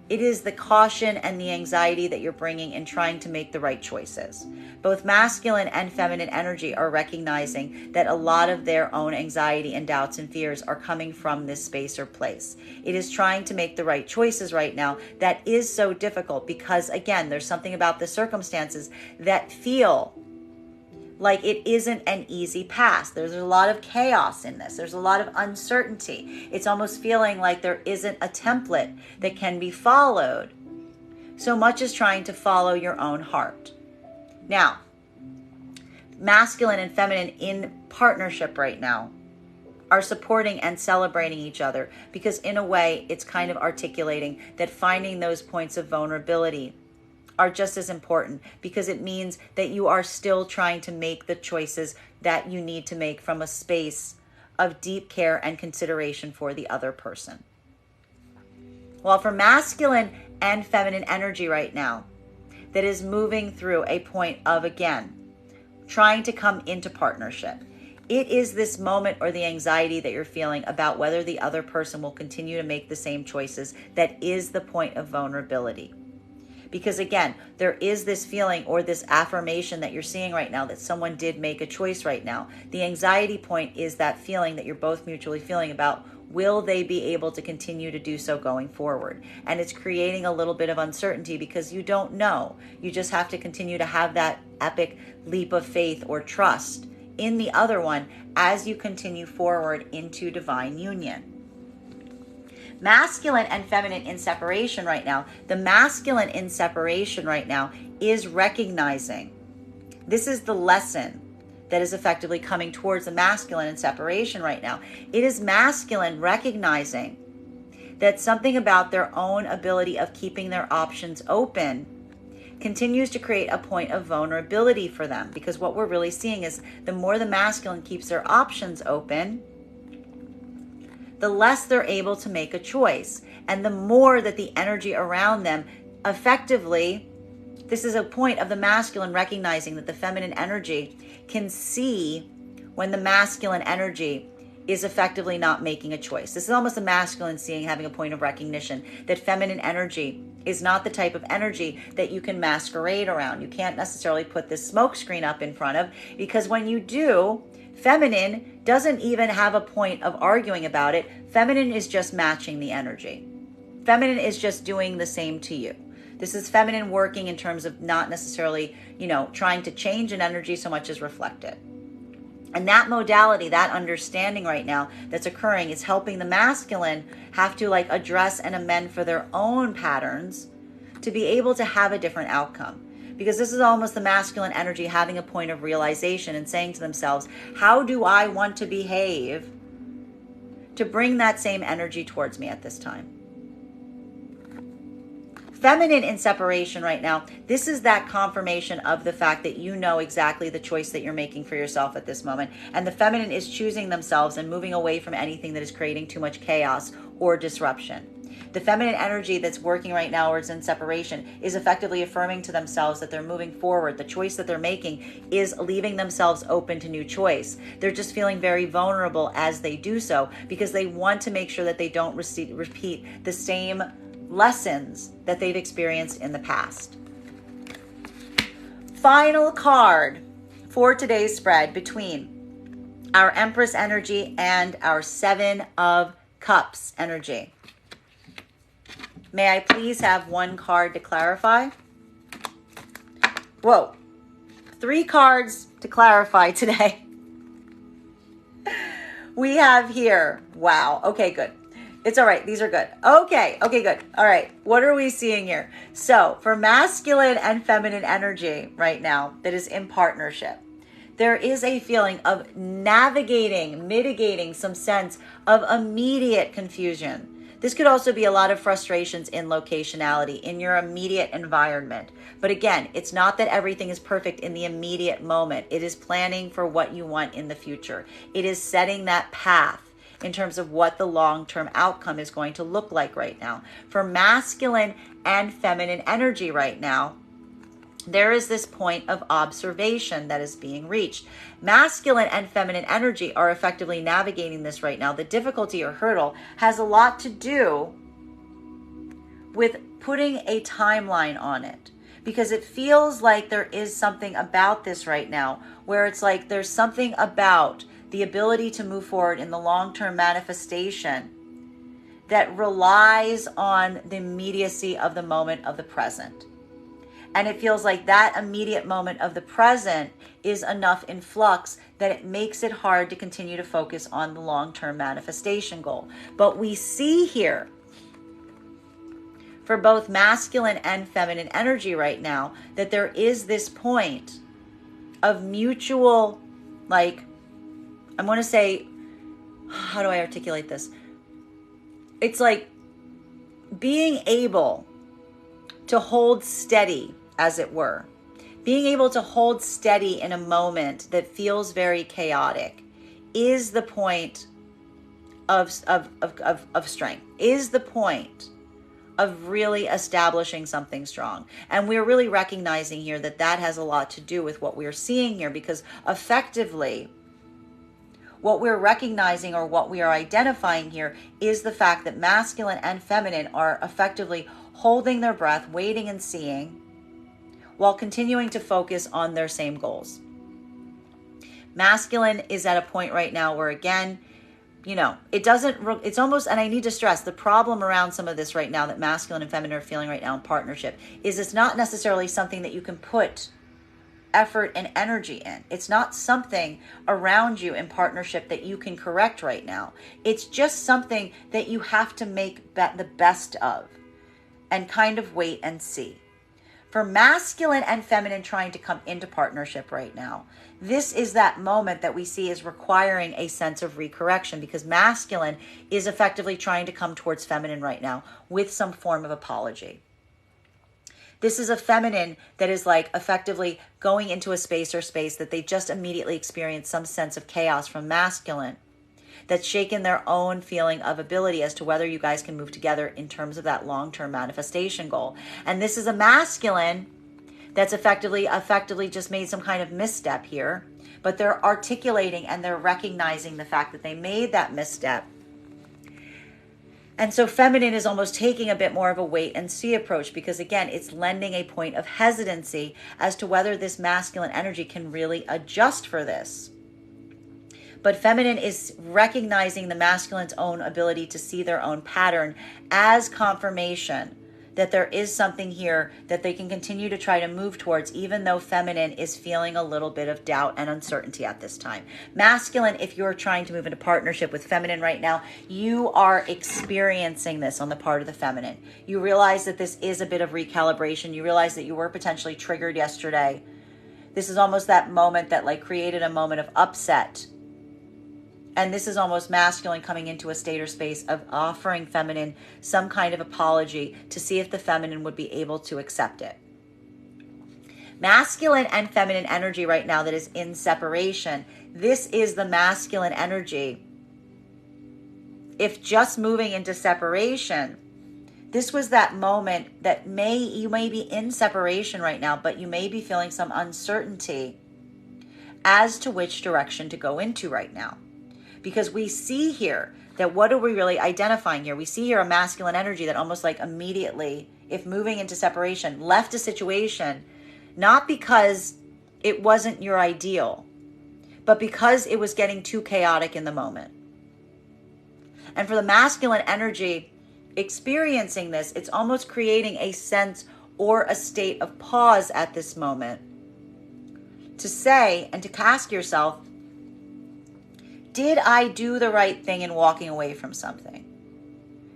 it is the caution and the anxiety that you're bringing in trying to make the right choices. Both masculine and feminine energy are recognizing that a lot of their own anxiety and doubts and fears are coming from this space or place. It is trying to make the right choices right now that is so difficult because, again, there's something about the circumstances that feel like it isn't an easy path. There's a lot of chaos in this. There's a lot of uncertainty. It's almost feeling like there isn't a template that can be followed. So much as trying to follow your own heart. Now, masculine and feminine in partnership right now are supporting and celebrating each other, because in a way, it's kind of articulating that finding those points of vulnerability are just as important, because it means that you are still trying to make the choices that you need to make from a space of deep care and consideration for the other person. While for masculine and feminine energy right now, that is moving through a point of, again, trying to come into partnership, it is this moment or the anxiety that you're feeling about whether the other person will continue to make the same choices that is the point of vulnerability. Because again, there is this feeling or this affirmation that you're seeing right now that someone did make a choice right now. The anxiety point is that feeling that you're both mutually feeling about, will they be able to continue to do so going forward? And it's creating a little bit of uncertainty because you don't know. You just have to continue to have that epic leap of faith or trust in the other one as you continue forward into divine union. Masculine and feminine in separation right now. The masculine in separation right now is recognizing. This is the lesson that is effectively coming towards the masculine in separation right now. It is masculine recognizing that something about their own ability of keeping their options open continues to create a point of vulnerability for them. Because what we're really seeing is the more the masculine keeps their options open, the less they're able to make a choice. And the more that the energy around them effectively, this is a point of the masculine recognizing that the feminine energy can see when the masculine energy is effectively not making a choice. This is almost a masculine seeing, having a point of recognition that feminine energy is not the type of energy that you can masquerade around. You can't necessarily put this smoke screen up in front of, because when you do, feminine doesn't even have a point of arguing about it. Feminine is just matching the energy. Feminine is just doing the same to you. This is feminine working in terms of not necessarily, trying to change an energy so much as reflect it. And that modality, that understanding right now that's occurring is helping the masculine have to address and amend for their own patterns to be able to have a different outcome. Because this is almost the masculine energy having a point of realization and saying to themselves, how do I want to behave to bring that same energy towards me at this time? Feminine in separation right now, this is that confirmation of the fact that you know exactly the choice that you're making for yourself at this moment. And the feminine is choosing themselves and moving away from anything that is creating too much chaos or disruption. The feminine energy that's working right now or is in separation is effectively affirming to themselves that they're moving forward. The choice that they're making is leaving themselves open to new choice. They're just feeling very vulnerable as they do so because they want to make sure that they don't repeat the same lessons that they've experienced in the past. Final card for today's spread between our Empress energy and our Seven of Cups energy. May I please have one card to clarify? Whoa, 3 cards to clarify today. We have here, wow, okay, good. It's all right. These are good. Okay, good. All right. What are we seeing here? So for masculine and feminine energy right now that is in partnership, there is a feeling of navigating, mitigating some sense of immediate confusion. This could also be a lot of frustrations in locationality, in your immediate environment. But again, it's not that everything is perfect in the immediate moment. It is planning for what you want in the future. It is setting that path in terms of what the long-term outcome is going to look like right now. For masculine and feminine energy right now, there is this point of observation that is being reached. Masculine and feminine energy are effectively navigating this right now. The difficulty or hurdle has a lot to do with putting a timeline on it, because it feels like there is something about this right now where it's like there's something about the ability to move forward in the long-term manifestation that relies on the immediacy of the moment of the present. And it feels like that immediate moment of the present is enough in flux that it makes it hard to continue to focus on the long-term manifestation goal. But we see here for both masculine and feminine energy right now that there is this point of mutual, I'm going to say, how do I articulate this? It's like being able to hold steady, as it were. Being able to hold steady in a moment that feels very chaotic is the point of strength, is the point of really establishing something strong. And we're really recognizing here that that has a lot to do with what we're seeing here, because effectively, what we're recognizing or what we are identifying here is the fact that masculine and feminine are effectively holding their breath, waiting and seeing, while continuing to focus on their same goals. Masculine is at a point right now where, again, it's almost, and I need to stress, the problem around some of this right now that masculine and feminine are feeling right now in partnership is it's not necessarily something that you can put effort and energy in. It's not something around you in partnership that you can correct right now. It's just something that you have to make the best of and kind of wait and see. For masculine and feminine trying to come into partnership right now, this is that moment that we see is requiring a sense of recorrection, because masculine is effectively trying to come towards feminine right now with some form of apology. This is a feminine that is like effectively going into a space that they just immediately experience some sense of chaos from masculine, that's shaken their own feeling of ability as to whether you guys can move together in terms of that long-term manifestation goal. And this is a masculine that's effectively just made some kind of misstep here, but they're articulating and they're recognizing the fact that they made that misstep. And so feminine is almost taking a bit more of a wait and see approach, because again, it's lending a point of hesitancy as to whether this masculine energy can really adjust for this. But feminine is recognizing the masculine's own ability to see their own pattern as confirmation that there is something here that they can continue to try to move towards, even though feminine is feeling a little bit of doubt and uncertainty at this time. Masculine, if you're trying to move into partnership with feminine right now, you are experiencing this on the part of the feminine. You realize that this is a bit of recalibration. You realize that you were potentially triggered yesterday. This is almost that moment that like created a moment of upset. And this is almost masculine coming into a state or space of offering feminine some kind of apology to see if the feminine would be able to accept it. Masculine and feminine energy right now that is in separation. This is the masculine energy. If just moving into separation, this was that moment that you may be in separation right now, but you may be feeling some uncertainty as to which direction to go into right now. Because we see here that what are we really identifying here? We see here a masculine energy that almost like immediately, if moving into separation, left a situation, not because it wasn't your ideal, but because it was getting too chaotic in the moment. And for the masculine energy experiencing this, it's almost creating a sense or a state of pause at this moment to say and to ask yourself, did I do the right thing in walking away from something?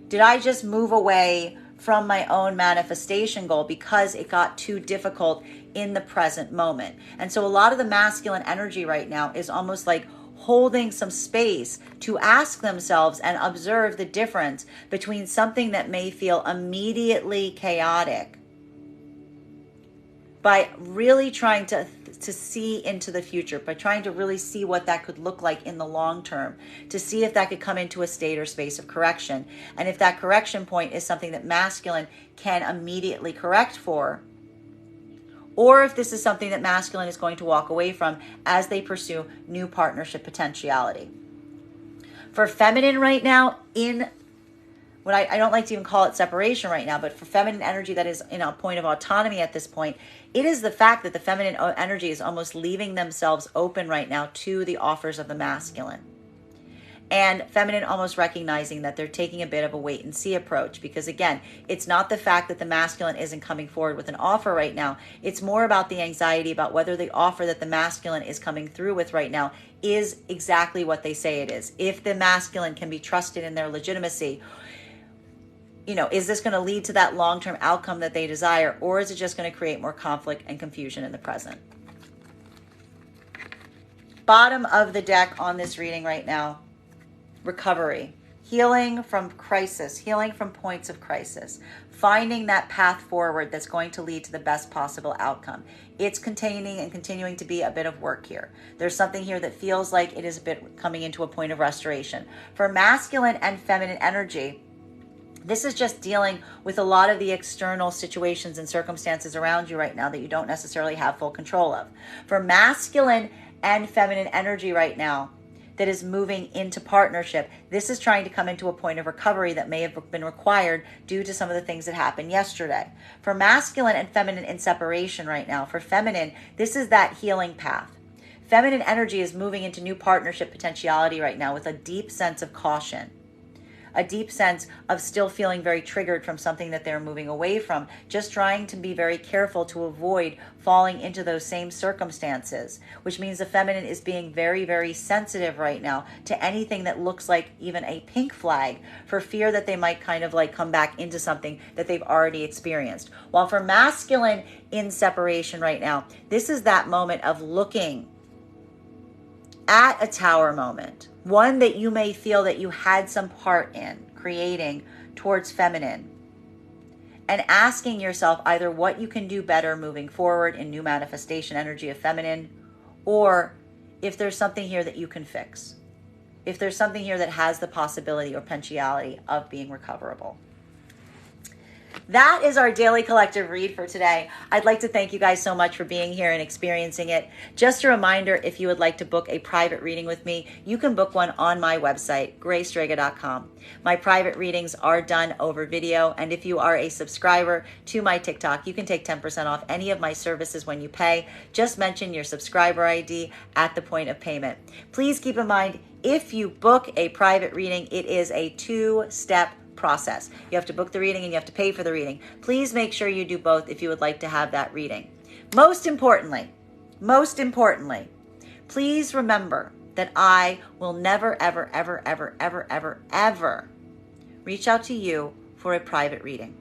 Did I just move away from my own manifestation goal because it got too difficult in the present moment? And so a lot of the masculine energy right now is almost like holding some space to ask themselves and observe the difference between something that may feel immediately chaotic, by really trying to see into the future, by trying to really see what that could look like in the long term, to see if that could come into a state or space of correction. And if that correction point is something that masculine can immediately correct for, or if this is something that masculine is going to walk away from as they pursue new partnership potentiality. For feminine right now, in what I don't like to even call it separation right now, but for feminine energy that is in a point of autonomy at this point, it is the fact that the feminine energy is almost leaving themselves open right now to the offers of the masculine. And feminine almost recognizing that they're taking a bit of a wait and see approach, because again, it's not the fact that the masculine isn't coming forward with an offer right now. It's more about the anxiety about whether the offer that the masculine is coming through with right now is exactly what they say it is. If the masculine can be trusted in their legitimacy, is this going to lead to that long-term outcome that they desire, or is it just going to create more conflict and confusion in the present? Bottom of the deck on this reading right now, recovery, healing from crisis, healing from points of crisis, finding that path forward that's going to lead to the best possible outcome. It's containing and continuing to be a bit of work here. There's something here that feels like it is a bit coming into a point of restoration. For masculine and feminine energy, this is just dealing with a lot of the external situations and circumstances around you right now that you don't necessarily have full control of. For masculine and feminine energy right now, that is moving into partnership. This is trying to come into a point of recovery that may have been required due to some of the things that happened yesterday. For masculine and feminine in separation right now, for feminine, this is that healing path. Feminine energy is moving into new partnership potentiality right now with a deep sense of caution, a deep sense of still feeling very triggered from something that they're moving away from, just trying to be very careful to avoid falling into those same circumstances, which means the feminine is being very, very sensitive right now to anything that looks like even a pink flag, for fear that they might kind of like come back into something that they've already experienced. While for masculine in separation right now, this is that moment of looking at a tower moment, one that you may feel that you had some part in creating towards feminine, and asking yourself either what you can do better moving forward in new manifestation energy of feminine, or if there's something here that you can fix, if there's something here that has the possibility or potentiality of being recoverable. That is our daily collective read for today. I'd like to thank you guys so much for being here and experiencing it. Just a reminder, if you would like to book a private reading with me, you can book one on my website, graystrega.com. My private readings are done over video, and if you are a subscriber to my TikTok, you can take 10% off any of my services when you pay. Just mention your subscriber ID at the point of payment. Please keep in mind, if you book a private reading, it is a two-step process. You have to book the reading and you have to pay for the reading. Please make sure you do both if you would like to have that reading. Most importantly, please remember that I will never, ever, ever, ever, ever, ever, ever reach out to you for a private reading.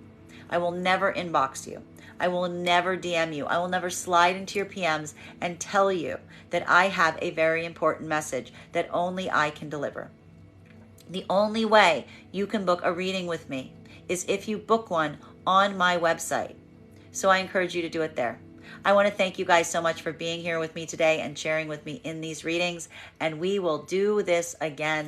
I will never inbox you. I will never DM you. I will never slide into your PMs and tell you that I have a very important message that only I can deliver. The only way you can book a reading with me is if you book one on my website. So I encourage you to do it there. I want to thank you guys so much for being here with me today and sharing with me in these readings. And we will do this again